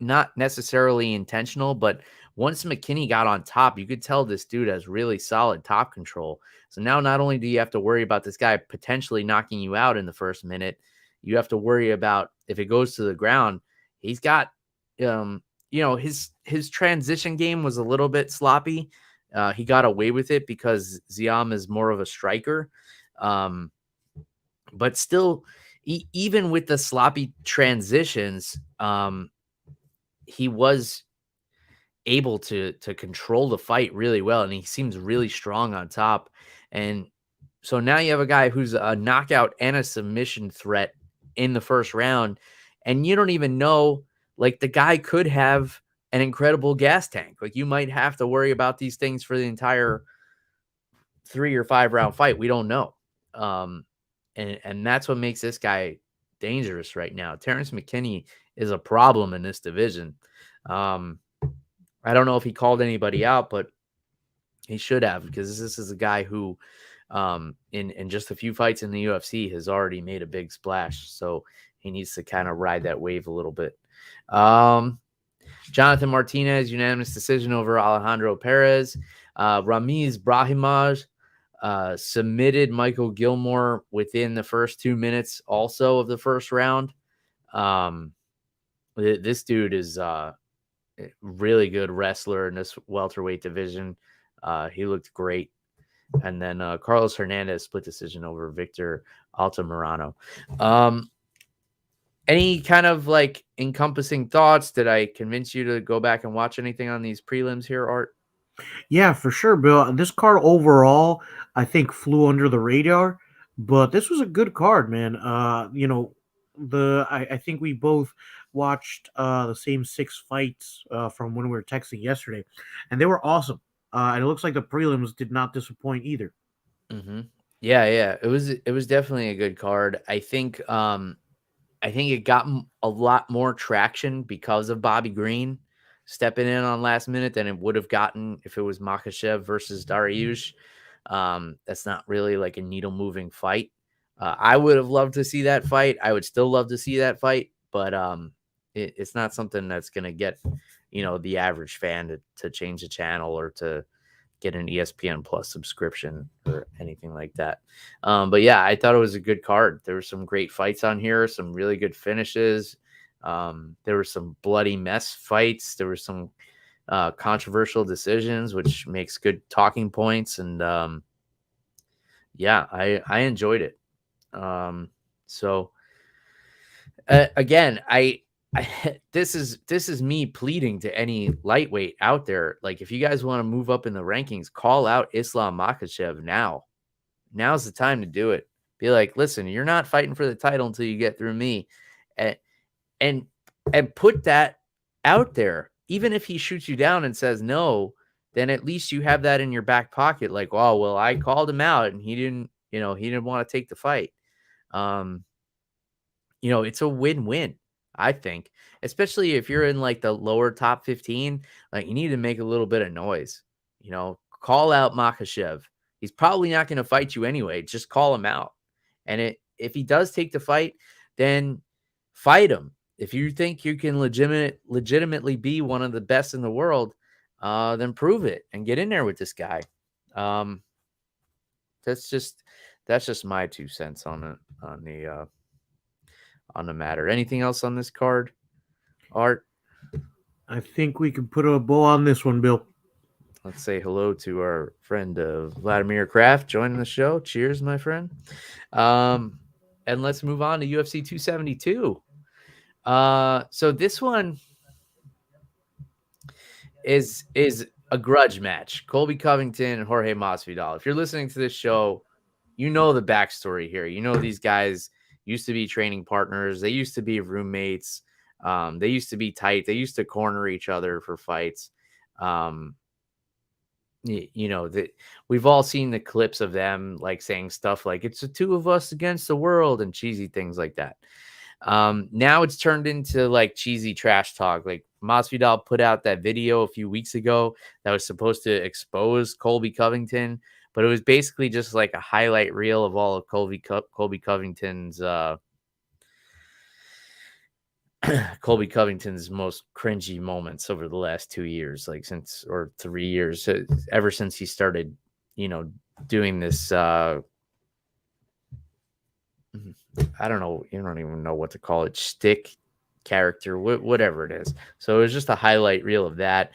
not necessarily intentional, but once McKinney got on top, you could tell this dude has really solid top control. So now not only do you have to worry about this guy potentially knocking you out in the first minute, you have to worry about if it goes to the ground. He's got, his transition game was a little bit sloppy. He got away with it because Ziam is more of a striker. But still, even with the sloppy transitions, he was able to control the fight really well, and he seems really strong on top. And so now you have a guy who's a knockout and a submission threat in the first round, and you don't even know, like, the guy could have an incredible gas tank. Like, you might have to worry about these things for the entire 3 or 5 round fight. We don't know. And that's what makes this guy dangerous right now. Terence McKinney is a problem in this division. I don't know if he called anybody out, but he should have, because this is a guy who, in just a few fights in the UFC, has already made a big splash. So he needs to kind of ride that wave a little bit. Jonathan Martinez, unanimous decision over Alejandro Perez. Ramiz Brahimaj submitted Michael Gilmore within the first 2 minutes also of the first round. This dude is a really good wrestler in this welterweight division. He looked great. And then Carlos Hernandez split decision over Victor Altamirano. Any kind of like encompassing thoughts? Did I convince you to go back and watch anything on these prelims here, Art? Yeah, for sure, Bill. This card overall, I think, flew under the radar, but this was a good card, man. I think we both watched the same 6 fights from when we were texting yesterday, and they were awesome. And it looks like the prelims did not disappoint either. Mm-hmm. Yeah. It was definitely a good card. I think it got a lot more traction because of Bobby Green stepping in on last minute than it would have gotten if it was Makhachev versus Dariush. That's not really like a needle moving fight. I would have loved to see that fight. I would still love to see that fight, but it's not something that's going to get, the average fan to change the channel or to get an ESPN Plus subscription or anything like that. But yeah, I thought it was a good card. There were some great fights on here, some really good finishes. There were some bloody mess fights. There were some controversial decisions, which makes good talking points. And yeah, I enjoyed it. So again, this is me pleading to any lightweight out there. Like, if you guys want to move up in the rankings, call out Islam Makhachev now. Now's the time to do it. Be like, listen, you're not fighting for the title until you get through me, and put that out there. Even if he shoots you down and says no, then at least you have that in your back pocket. Like, oh well, I called him out and he didn't want to take the fight. It's a win-win. I think, especially if you're in like the lower top 15, like you need to make a little bit of noise, call out Makhachev. He's probably not going to fight you anyway. Just call him out. And if he does take the fight, then fight him. If you think you can legitimately be one of the best in the world, then prove it and get in there with this guy. That's just my 2 cents on the matter. Anything else on this card, Art? I think we can put a bow on this one, Bill. Let's say hello to our friend Vladimir Kraft joining the show. Cheers, my friend. And let's move on to UFC 272. So this one is a grudge match. Colby Covington and Jorge Masvidal. If you're listening to this show, you know the backstory here. These guys used to be training partners. They used to be roommates. They used to be tight. They used to corner each other for fights. That we've all seen the clips of them like saying stuff like it's the two of us against the world and cheesy things like that. Now it's turned into like cheesy trash talk. Like Masvidal put out that video a few weeks ago that was supposed to expose Colby Covington, but it was basically just like a highlight reel of all of Colby Covington's Colby Covington's most cringy moments over the last 2 years, like 3 years, ever since he started, doing this. I don't know. You don't even know what to call it. Shtick character, whatever it is. So it was just a highlight reel of that.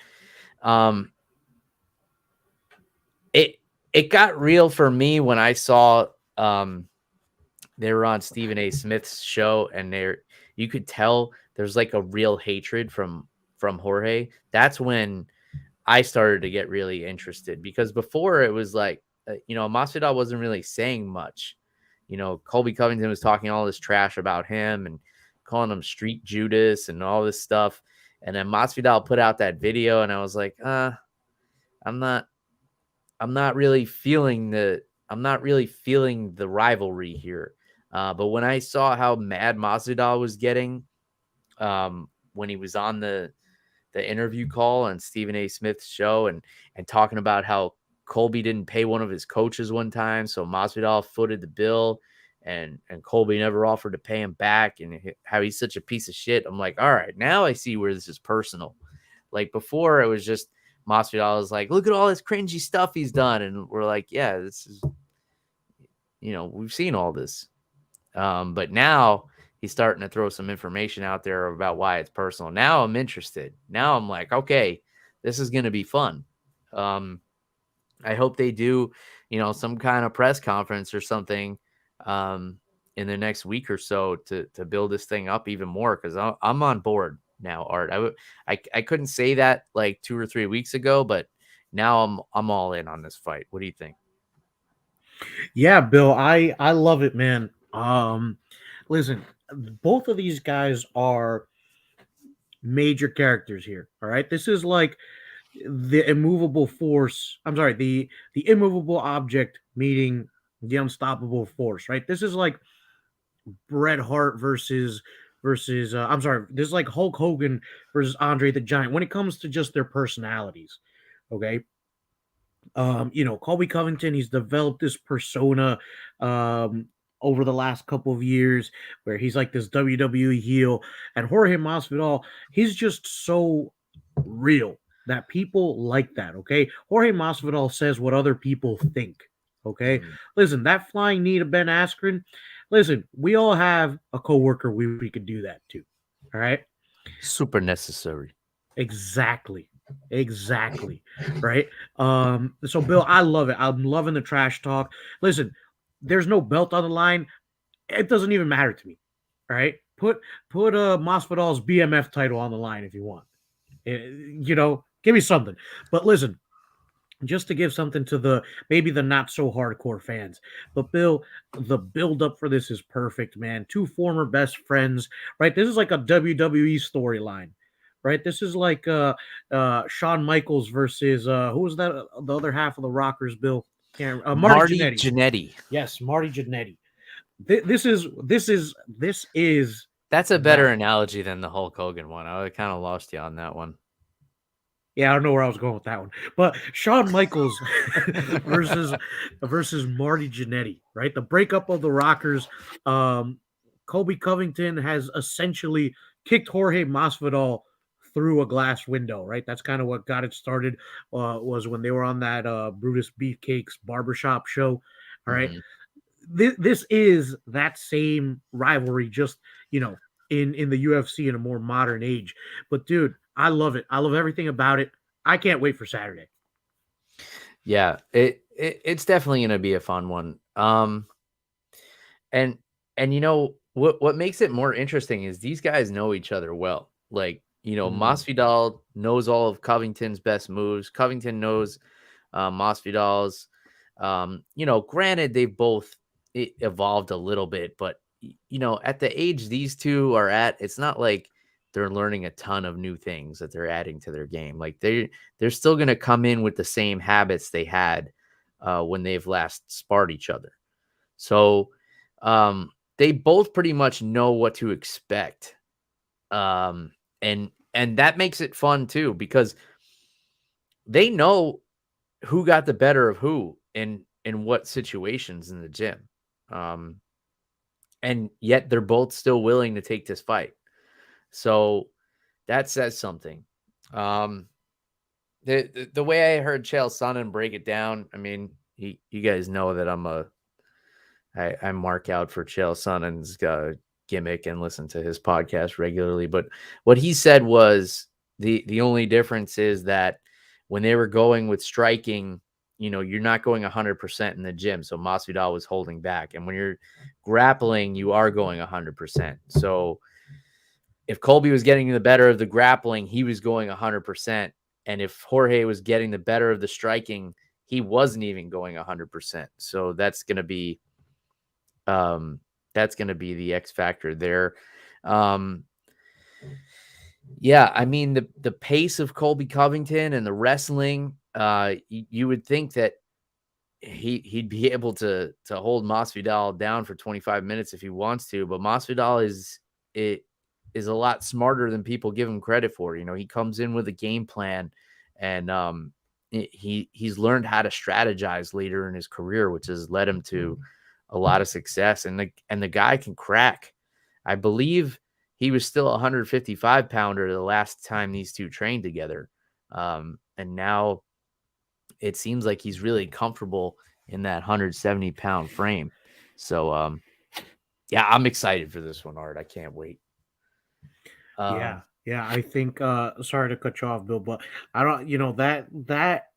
It got real for me when I saw they were on Stephen A. Smith's show, and you could tell there's like a real hatred from Jorge. That's when I started to get really interested, because before it was like, Masvidal wasn't really saying much. Colby Covington was talking all this trash about him and calling him Street Judas and all this stuff. And then Masvidal put out that video, and I was like, I'm not really feeling the rivalry here. But when I saw how mad Masvidal was getting when he was on the interview call on Stephen A. Smith's show and talking about how Colby didn't pay one of his coaches one time, so Masvidal footed the bill, and Colby never offered to pay him back, and how he's such a piece of shit. I'm like, all right, now I see where this is personal. Like before, it was just Masvidal was like, look at all this cringy stuff he's done, and we're like, yeah, this is, we've seen all this. But now he's starting to throw some information out there about why it's personal. Now I'm interested. Now I'm like, okay, this is going to be fun. I hope they do, some kind of press conference or something in the next week or so to build this thing up even more, because I'm on board now, Art. I couldn't say that like 2 or 3 weeks ago, but now I'm all in on this fight. What do you think? Yeah, Bill, I love it, man. Listen, both of these guys are major characters here. All right, this is like the immovable force. I'm sorry, the immovable object meeting the unstoppable force. Right, this is like Bret Hart versus I'm sorry, this is like Hulk Hogan versus Andre the Giant when it comes to just their personalities. Okay. Colby Covington, he's developed this persona over the last couple of years where he's like this WWE heel, and Jorge Masvidal, he's just so real that people like that. Okay. Jorge Masvidal says what other people think. Okay. Listen, that flying knee to Ben Askren, listen, we all have a coworker we could do that to. All right. Super necessary. Exactly. Right. So Bill, I love it. I'm loving the trash talk. Listen, there's no belt on the line. It doesn't even matter to me. All right. Put Masvidal's BMF title on the line if you want. Give me something. But listen, just to give something to maybe the not so hardcore fans. But Bill, the build up for this is perfect, man. Two former best friends, right? This is like a WWE storyline, right? This is like Shawn Michaels versus who was that? The other half of the Rockers, Bill. Marty Jannetty. Yes, Marty Jannetty. This is. That's a better analogy than the Hulk Hogan one. I kind of lost you on that one. Yeah, I don't know where I was going with that one. But Shawn Michaels versus Marty Jannetty, right? The breakup of the Rockers. Colby Covington has essentially kicked Jorge Masvidal through a glass window, right? That's kind of what got it started, was when they were on that Brutus Beefcake's barbershop show. All right. This is that same rivalry, just, in the UFC in a more modern age. But dude, I love it. I love everything about it. I can't wait for Saturday. Yeah, it's definitely going to be a fun one. And what makes it more interesting is these guys know each other well. Like, Masvidal knows all of Covington's best moves. Covington knows Masvidal's. Granted, they've both evolved a little bit, but at the age these two are at, it's not like they're learning a ton of new things that they're adding to their game. Like they're still going to come in with the same habits they had when they've last sparred each other. So they both pretty much know what to expect. And that makes it fun too, because they know who got the better of who in what situations in the gym. And yet they're both still willing to take this fight. So that says something. The way I heard Chael Sonnen break it down, I mean, you guys know that I mark out for Chael Sonnen's gimmick and listen to his podcast regularly. But what he said was the only difference is that when they were going with striking, you're not going 100% in the gym. So Masvidal was holding back. And when you're grappling, you are going 100%. So if Colby was getting the better of the grappling, he was going 100%. And if Jorge was getting the better of the striking, he wasn't even going 100%. So that's going to be the X factor there. Yeah, I mean the pace of Colby Covington and the wrestling, you would think that he'd be able to hold Masvidal down for 25 minutes if he wants to, but Masvidal is a lot smarter than people give him credit for. He comes in with a game plan, and he's learned how to strategize later in his career, which has led him to a lot of success. And the guy can crack. I believe he was still a 155-pounder the last time these two trained together. And now it seems like he's really comfortable in that 170-pound frame. So, yeah, I'm excited for this one, Art. I can't wait. Yeah, I think sorry to cut you off, Bill, but I don't that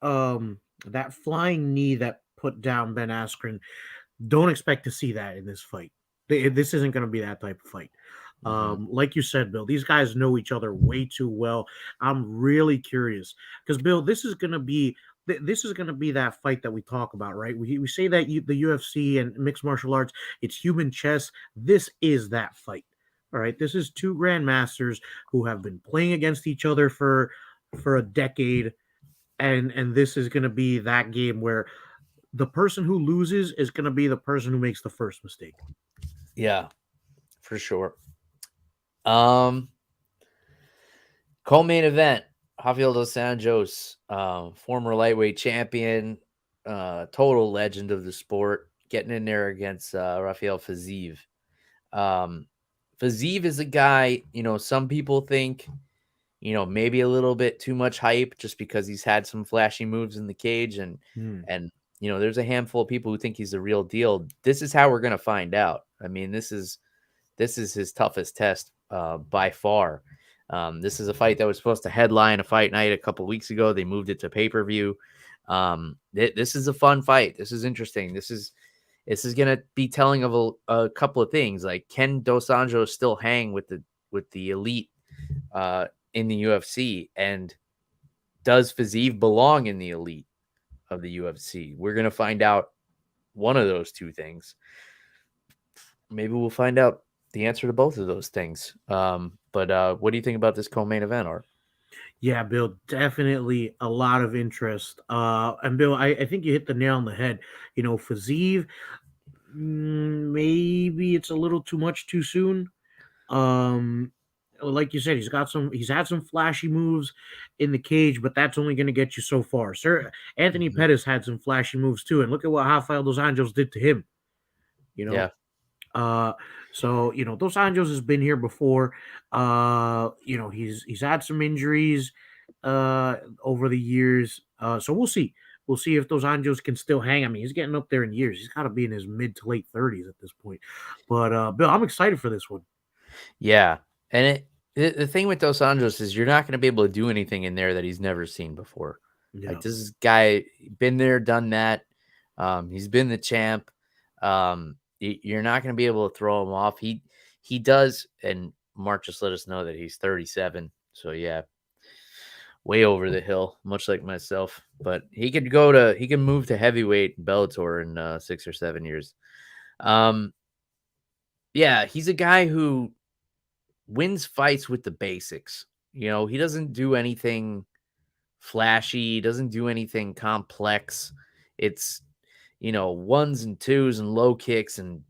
flying knee that put down Ben Askren, don't expect to see that in this fight. This isn't going to be that type of fight. Like you said, Bill, these guys know each other way too well. I'm really curious because, Bill, this is going to be that fight that we talk about, right? We say that the UFC and mixed martial arts, it's human chess. This is that fight. All right, this is two grandmasters who have been playing against each other for a decade, and this is going to be that game where the person who loses is going to be the person who makes the first mistake. Yeah, for sure. Co-main event: Rafael dos Anjos, former lightweight champion, total legend of the sport, getting in there against Rafael Fiziev. Fiziev is a guy, some people think, maybe a little bit too much hype just because he's had some flashy moves in the cage. And there's a handful of people who think he's the real deal. This is how we're going to find out. I mean, this is his toughest test by far. This is a fight that was supposed to headline a fight night a couple weeks ago. They moved it to pay-per-view. This is a fun fight. This is interesting. This is going to be telling of a couple of things. Like, can Dos Anjos still hang with the elite in the UFC? And does Fiziev belong in the elite of the UFC? We're going to find out one of those two things. Maybe we'll find out the answer to both of those things. But what do you think about this co-main event, Art? Yeah, Bill, definitely a lot of interest. And Bill, I think you hit the nail on the head. Fiziev, maybe it's a little too much too soon. Like you said, he's had some flashy moves in the cage, but that's only going to get you so far. Sir, Anthony Pettis had some flashy moves too, and look at what Rafael dos Anjos did to him. Yeah. So Dos Anjos has been here before. He's had some injuries over the years. So we'll see. We'll see if Dos Anjos can still hang. I mean, he's getting up there in years. He's got to be in his mid to late 30s at this point. But Bill, I'm excited for this one. Yeah, and the thing with Dos Anjos is you're not going to be able to do anything in there that he's never seen before. Yeah. Like, this guy been there, done that. He's been the champ. You're not going to be able to throw him off. He does, and Mark just let us know that he's 37. So yeah, way over the hill, much like myself. But he can move to heavyweight Bellator in 6 or 7 years. Yeah, he's a guy who wins fights with the basics. You know, he doesn't do anything flashy, he doesn't do anything complex. It's, you know, ones and twos and low kicks and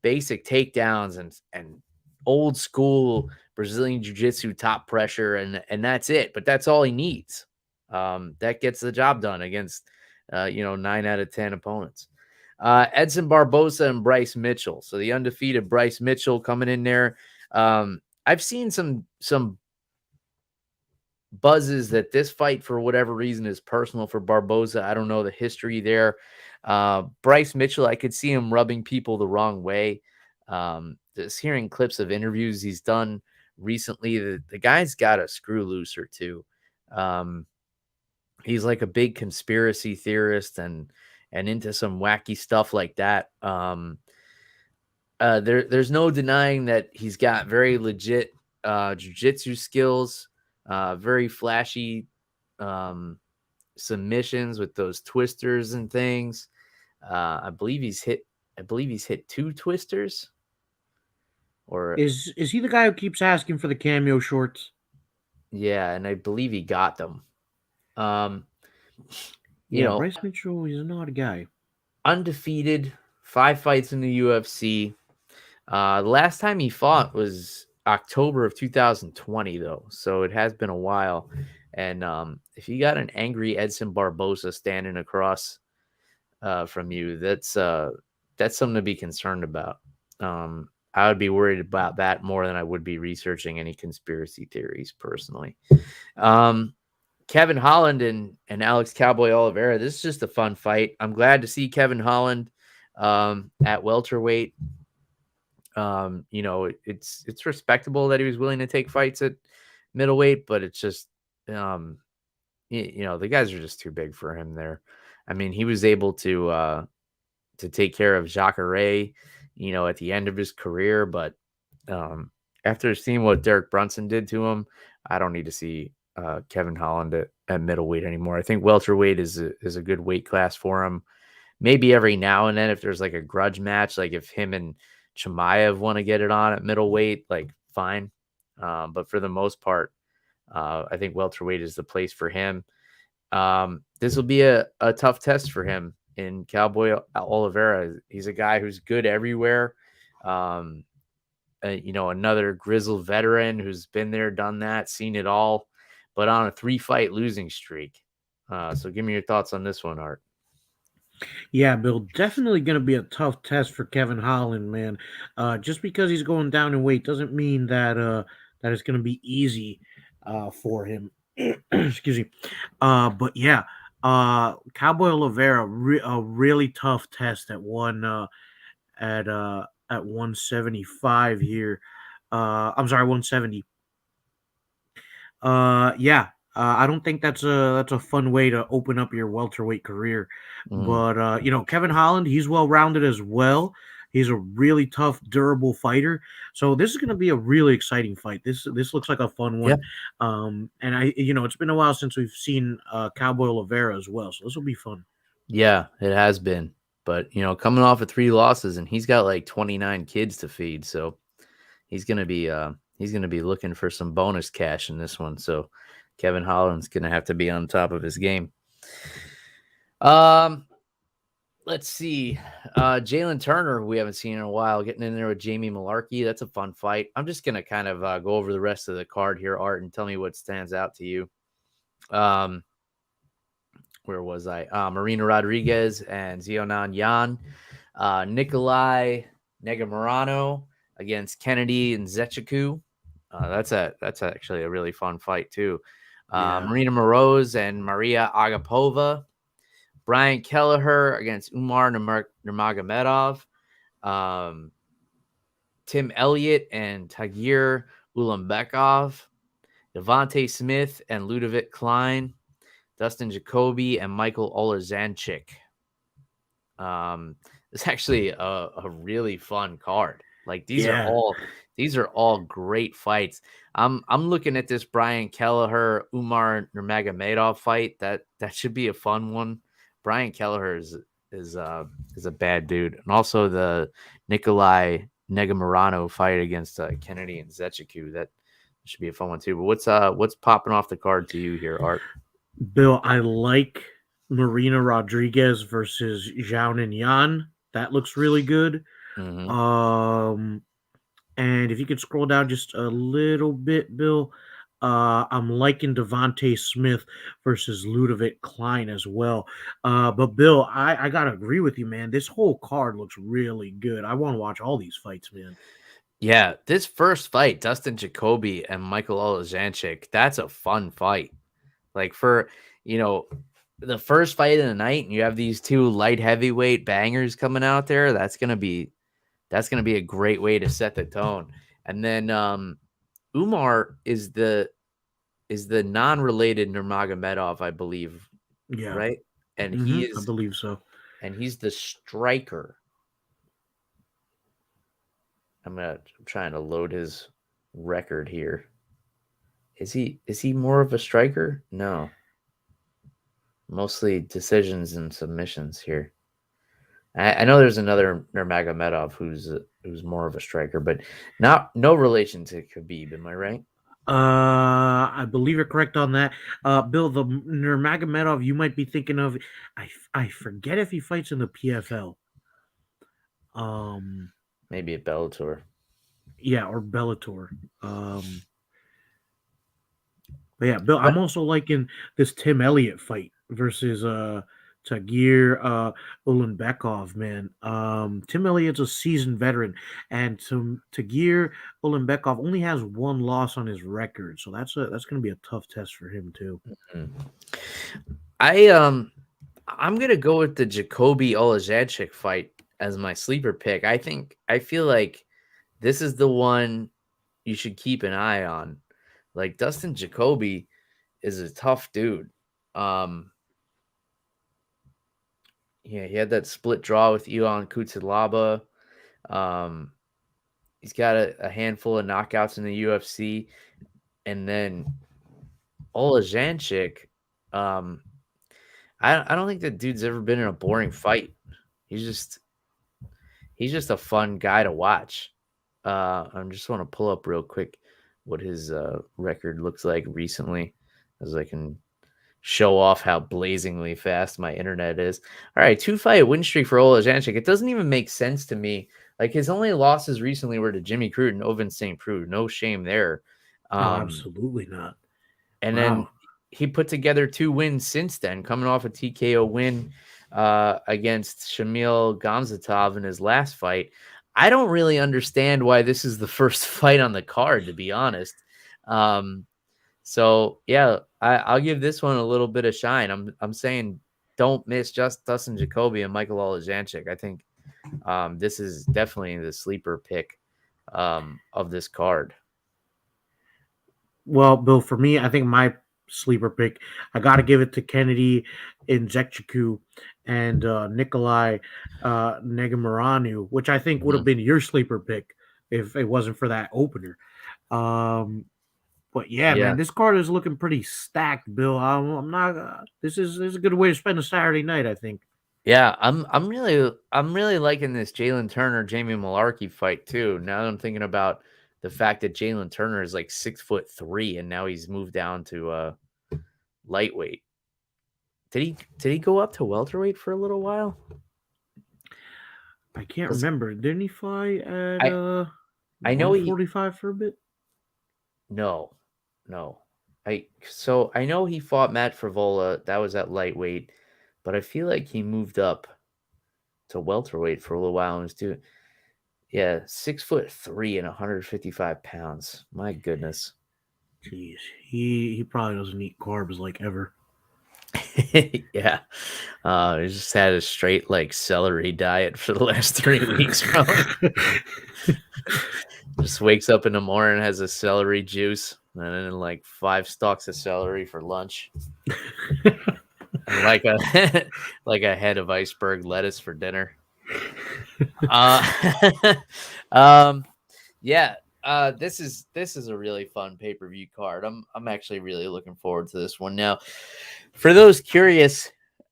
basic takedowns and old school Brazilian jiu-jitsu top pressure, and that's it. But that's all he needs. That gets the job done against 9 out of 10 opponents. Edson Barboza and Bryce Mitchell. So the undefeated Bryce Mitchell coming in there. I've seen some buzzes that this fight, for whatever reason, is personal for Barboza. I don't know the history there. Bryce Mitchell, I could see him rubbing people the wrong way. Just hearing clips of interviews he's done recently, the guy's got a screw loose or two. He's like a big conspiracy theorist and into some wacky stuff like that. There's no denying that he's got very legit jiu-jitsu skills, very flashy submissions with those twisters and things. I believe he's hit 2 twisters. Or Is he the guy who keeps asking for the cameo shorts? Yeah, and I believe he got them. Bryce Mitchell, he's not a guy. Undefeated, 5 fights in the UFC. The last time he fought was October of 2020, though, so it has been a while. And if you got an angry Edson Barboza standing across from you, that's something to be concerned about. I would be worried about that more than I would be researching any conspiracy theories personally. Kevin Holland and Alex Cowboy Oliveira. This is just a fun fight. I'm glad to see Kevin Holland at welterweight. It's respectable that he was willing to take fights at middleweight, but it's just, the guys are just too big for him there. I mean, he was able to take care of Cachoeira, at the end of his career, but after seeing what Derek Brunson did to him, I don't need to see Kevin Holland at middleweight anymore. I think welterweight is a good weight class for him. Maybe every now and then if there's like a grudge match, like if him and Chimaev want to get it on at middleweight, like fine. But for the most part, I think welterweight is the place for him. This will be a tough test for him in Cowboy Oliveira. He's a guy who's good everywhere. Another grizzled veteran who's been there, done that, seen it all, but on a 3-fight losing streak. So give me your thoughts on this one, Art. Yeah, Bill, definitely going to be a tough test for Kevin Holland, man. Just because he's going down in weight doesn't mean that that it's going to be easy for him. Excuse me. But yeah, Cowboy Oliveira, a really tough test at 175 here. I'm sorry, 170. I don't think that's a fun way to open up your welterweight career. But Kevin Holland, he's well rounded as well. He's a really tough, durable fighter. So this is going to be a really exciting fight. This looks like a fun one. And it's been a while since we've seen Cowboy Oliveira as well. So this will be fun. Yeah, it has been. But coming off of 3 losses, and he's got like 29 kids to feed, so he's gonna be looking for some bonus cash in this one. So Kevin Holland's gonna have to be on top of his game. Let's see. Jalen Turner, who we haven't seen in a while, getting in there with Jamie Malarkey. That's a fun fight. I'm just gonna kind of go over the rest of the card here, Art, and tell me what stands out to you. Where was I? Marina Rodriguez and Xiaonan Yan. Nikolai Negamorano against Kennedy and Zechiku. That's actually a really fun fight too. Marina Moroz and Maria Agapova. Brian Kelleher against Umar Nurmagomedov. Tim Elliott and Tagir Ulambekov. Devontae Smith and Ludovic Klein. Dustin Jacoby and Michael Olazanchik. It's actually a really fun card. Like these are all great fights. I'm looking at this Brian Kelleher Umar Nurmagomedov fight. That should be a fun one. Brian Kelleher is a bad dude, and also the Nikolai Negamorano fight against Kennedy and Zechiku. That should be a fun one too. But what's popping off the card to you here, Art? Bill, I like Marina Rodriguez versus Zhao and Yan. That looks really good. Mm-hmm. And if you could scroll down just a little bit, Bill, I'm liking Devontae Smith versus Ludovic Klein as well. But Bill, I gotta agree with you, man. This whole card looks really good. I want to watch all these fights, man. Yeah, this first fight, Dustin Jacoby and Michael Olajanchik, that's a fun fight. Like for, the first fight of the night, and you have these two light heavyweight bangers coming out there, that's gonna be a great way to set the tone. And then Umar is the non-related Nurmagomedov, I believe. Yeah. Right? And I believe so. And he's the striker. I'm trying to load his record here. Is he more of a striker? No. Mostly decisions and submissions here. I know there's another Nurmagomedov who's more of a striker, but no relation to Khabib. Am I right? I believe you're correct on that. Bill, the Nurmagomedov you might be thinking of, I forget if he fights in the PFL. Maybe at Bellator. Yeah, or Bellator. But yeah, Bill, I'm also liking this Tim Elliott fight versus Tagir Ulanbekov, man. Tim Elliott's a seasoned veteran, and Tagir Ulanbekov only has one loss on his record, so that's going to be a tough test for him too. Mm-hmm. I'm gonna go with the Jacoby Olajanchik fight as my sleeper pick. I feel like this is the one you should keep an eye on. Like Dustin Jacoby is a tough dude. Yeah, he had that split draw with Ion Cutelaba. He's got a handful of knockouts in the UFC. And then Olajanchik, I don't think that dude's ever been in a boring fight. He's just a fun guy to watch. I just want to pull up real quick what his record looks like recently, as I can show off how blazingly fast my internet is. All right, 2-fight win streak for Olajanchik. It doesn't even make sense to me. Like his only losses recently were to Jimmy Crute and Ovince St. Preux. No shame there. Absolutely not. And then he put together 2 wins since then, coming off a TKO win against Shamil Gamzatov in his last fight. I don't really understand why this is the first fight on the card, to be honest. So yeah, I'll give this one a little bit of shine. I'm saying don't miss just Dustin Jacoby and Michael Olajanchik. I think this is definitely the sleeper pick of this card. Well, Bill, for me, I think my sleeper pick, I got to give it to Kennedy in Zechiku and Nikolai Negamoranu, which I think would have been your sleeper pick if it wasn't for that opener. But yeah, man, this card is looking pretty stacked, Bill. I'm not. This is a good way to spend a Saturday night, I think. Yeah, I'm really liking this Jalen Turner Jamie Malarkey fight too. Now that I'm thinking about the fact that Jalen Turner is like 6'3" and now he's moved down to lightweight. Did he go up to welterweight for a little while? I can't remember. Didn't he fight at I know 145 for a bit? No. I know he fought Matt Frivola. That was at lightweight, but I feel like he moved up to welterweight for a little while and was doing 6'3" and 155 pounds. My goodness. Jeez, he probably doesn't eat carbs like ever. Yeah, he just had a straight like celery diet for the last 3 weeks. Probably. Just wakes up in the morning, has a celery juice, and then like 5 stalks of celery for lunch, and like a head of iceberg lettuce for dinner. This is a really fun pay-per-view card. I'm actually really looking forward to this one. Now, for those curious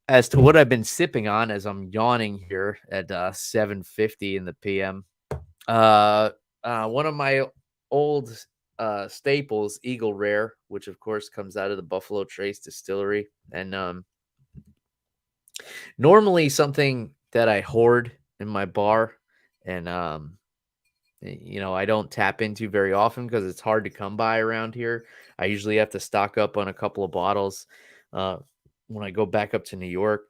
as to what I've been sipping on as I'm yawning here at 7:50 in the PM, One of my old staples, Eagle Rare, which of course comes out of the Buffalo Trace Distillery, and normally something that I hoard in my bar, and I don't tap into very often because it's hard to come by around here. I usually have to stock up on a couple of bottles when I go back up to New York.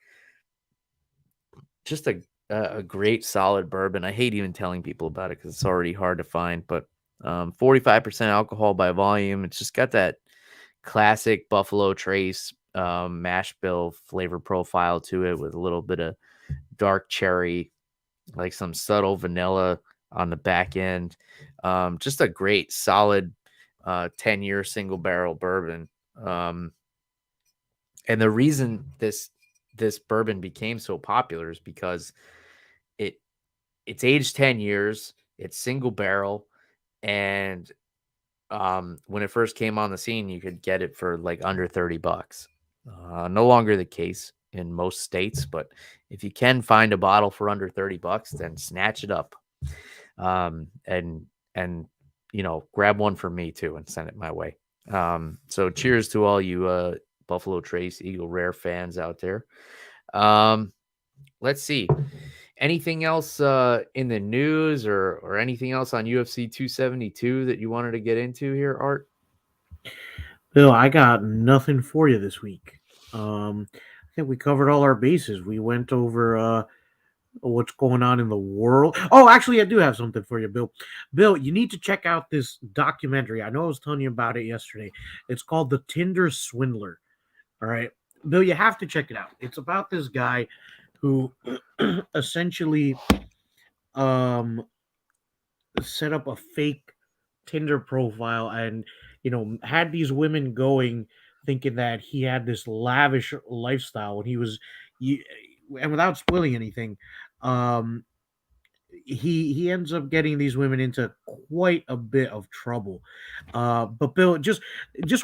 Just a great solid bourbon. I hate even telling people about it because it's already hard to find, but 45% alcohol by volume. It's just got that classic Buffalo Trace mash bill flavor profile to it with a little bit of dark cherry, like some subtle vanilla on the back end. Just a great solid 10-year single barrel bourbon. And the reason this bourbon became so popular is because it's aged 10 years, it's single barrel, and when it first came on the scene, you could get it for like under $30. No longer the case in most states, but if you can find a bottle for under $30, then snatch it up. And grab one for me too and send it my way. So cheers to all you Buffalo Trace Eagle Rare fans out there. Let's see. Anything else in the news or anything else on UFC 272 that you wanted to get into here, Art? Bill, I got nothing for you this week. I think we covered all our bases. We went over what's going on in the world. Oh, actually, I do have something for you, Bill. Bill, you need to check out this documentary. I know I was telling you about it yesterday. It's called The Tinder Swindler. All right. Bill, you have to check it out. It's about this guy who essentially set up a fake Tinder profile and had these women going thinking that he had this lavish lifestyle when he was and without spoiling anything, he ends up getting these women into quite a bit of trouble. But Bill, just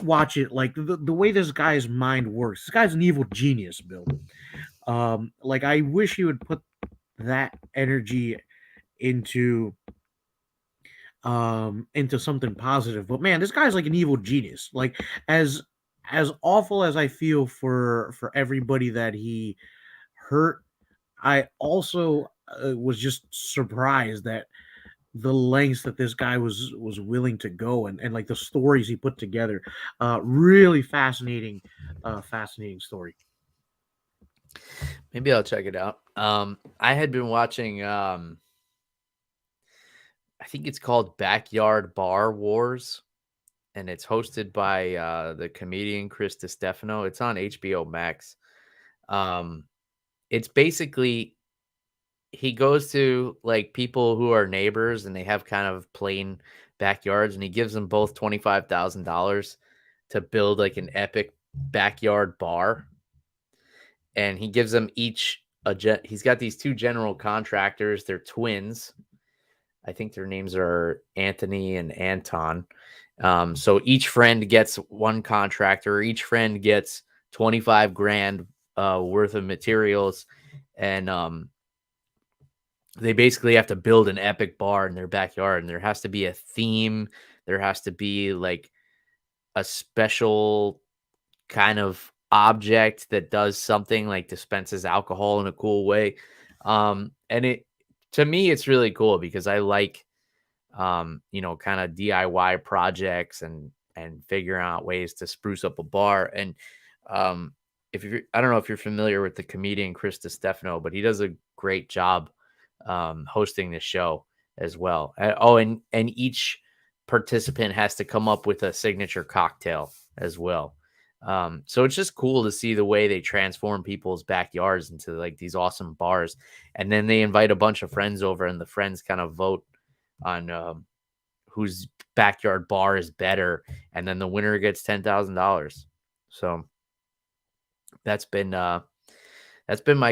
watch it. Like the way this guy's mind works. This guy's an evil genius, Bill. Like I wish he would put that energy into something positive. But man, this guy's like an evil genius. Like as awful as I feel for everybody that he hurt, I also was just surprised that the lengths that this guy was willing to go and like the stories he put together. Really fascinating story. Maybe I'll check it out. I had been watching I think it's called Backyard Bar Wars, and it's hosted by the comedian Chris DiStefano. It's on HBO Max. It's basically he goes to like people who are neighbors and they have kind of plain backyards, and he gives them both $25,000 to build like an epic backyard bar. And he gives them each he's got these two general contractors. They're twins. I think their names are Anthony and Anton. So each friend gets one contractor. Each friend gets 25 grand worth of materials. And they basically have to build an epic bar in their backyard. And there has to be a theme. There has to be like a special kind of object that does something, like dispenses alcohol in a cool way. And it, to me, it's really cool because I like, kind of DIY projects and figuring out ways to spruce up a bar. And I don't know if you're familiar with the comedian Chris DiStefano, but he does a great job hosting the show as well. And each participant has to come up with a signature cocktail as well. So it's just cool to see the way they transform people's backyards into like these awesome bars. And then they invite a bunch of friends over and the friends kind of vote on whose backyard bar is better. And then the winner gets $10,000. So that's been my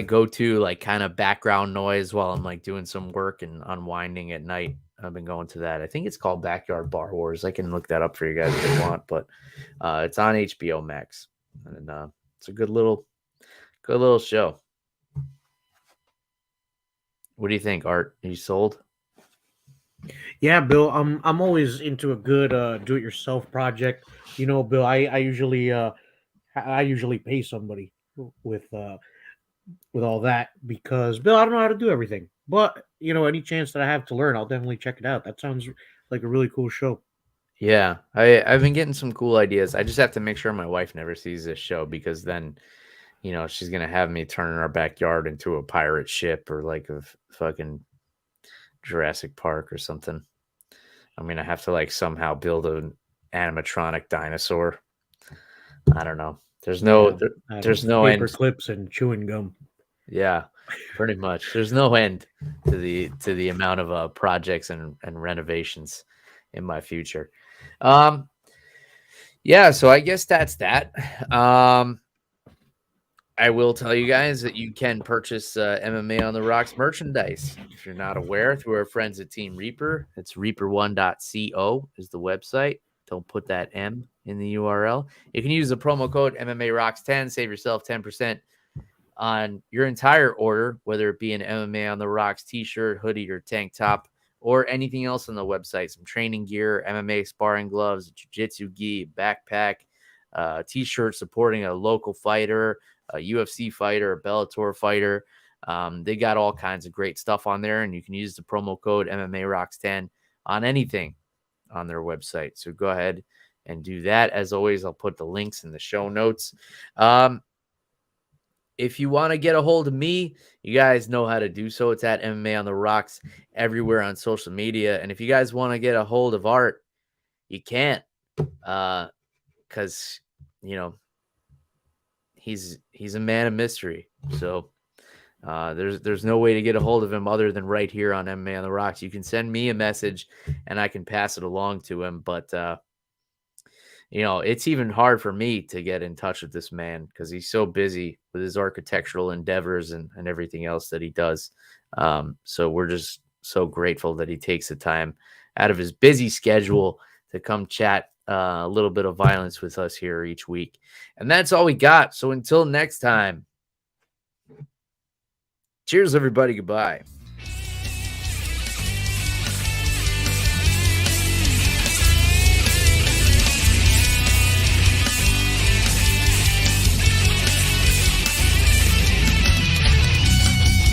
go-to, like kind of background noise while I'm like doing some work and unwinding at night. I've been going to that. I think it's called Backyard Bar Wars. I can look that up for you guys if you want, but it's on HBO Max, and it's a good little show. What do you think, Art? Are you sold? Yeah, Bill. I'm always into a good do-it-yourself project. You know, Bill. I usually pay somebody with uh with all that because Bill, I don't know how to do everything. But any chance that I have to learn, I'll definitely check it out. That sounds like a really cool show. Yeah, I've been getting some cool ideas. I just have to make sure my wife never sees this show because then, she's gonna have me turning our backyard into a pirate ship or like a fucking Jurassic Park or something. I'm gonna have to like somehow build an animatronic dinosaur. I don't know. Yeah, out There's of no paper end. clips and chewing gum. Yeah, pretty much. There's no end to the amount of projects and renovations in my future. Um, yeah, so I guess that's that. I will tell you guys that you can purchase MMA on the Rocks merchandise. If you're not aware, through our friends at Team Reaper, it's reaper1.co is the website. Don't put that M in the URL. You can use the promo code MMA Rocks 10, save yourself 10% on your entire order, whether it be an MMA on the Rocks t-shirt, hoodie, or tank top, or anything else on the website. Some training gear, MMA sparring gloves, jiu-jitsu gi, backpack, t-shirt supporting a local fighter, a UFC fighter, a Bellator fighter. They got all kinds of great stuff on there, and you can use the promo code MMA Rocks 10 on anything on their website. So go ahead and do that. As always, I'll put the links in the show notes. If you want to get a hold of me, you guys know how to do so. It's at MMA on the Rocks everywhere on social media. And if you guys want to get a hold of Art, you can't. Because, he's a man of mystery. So there's no way to get a hold of him other than right here on MMA on the Rocks. You can send me a message and I can pass it along to him. But it's even hard for me to get in touch with this man because he's so busy with his architectural endeavors and everything else that he does. So we're just so grateful that he takes the time out of his busy schedule to come chat a little bit of violence with us here each week. And that's all we got. So until next time, cheers, everybody. Goodbye.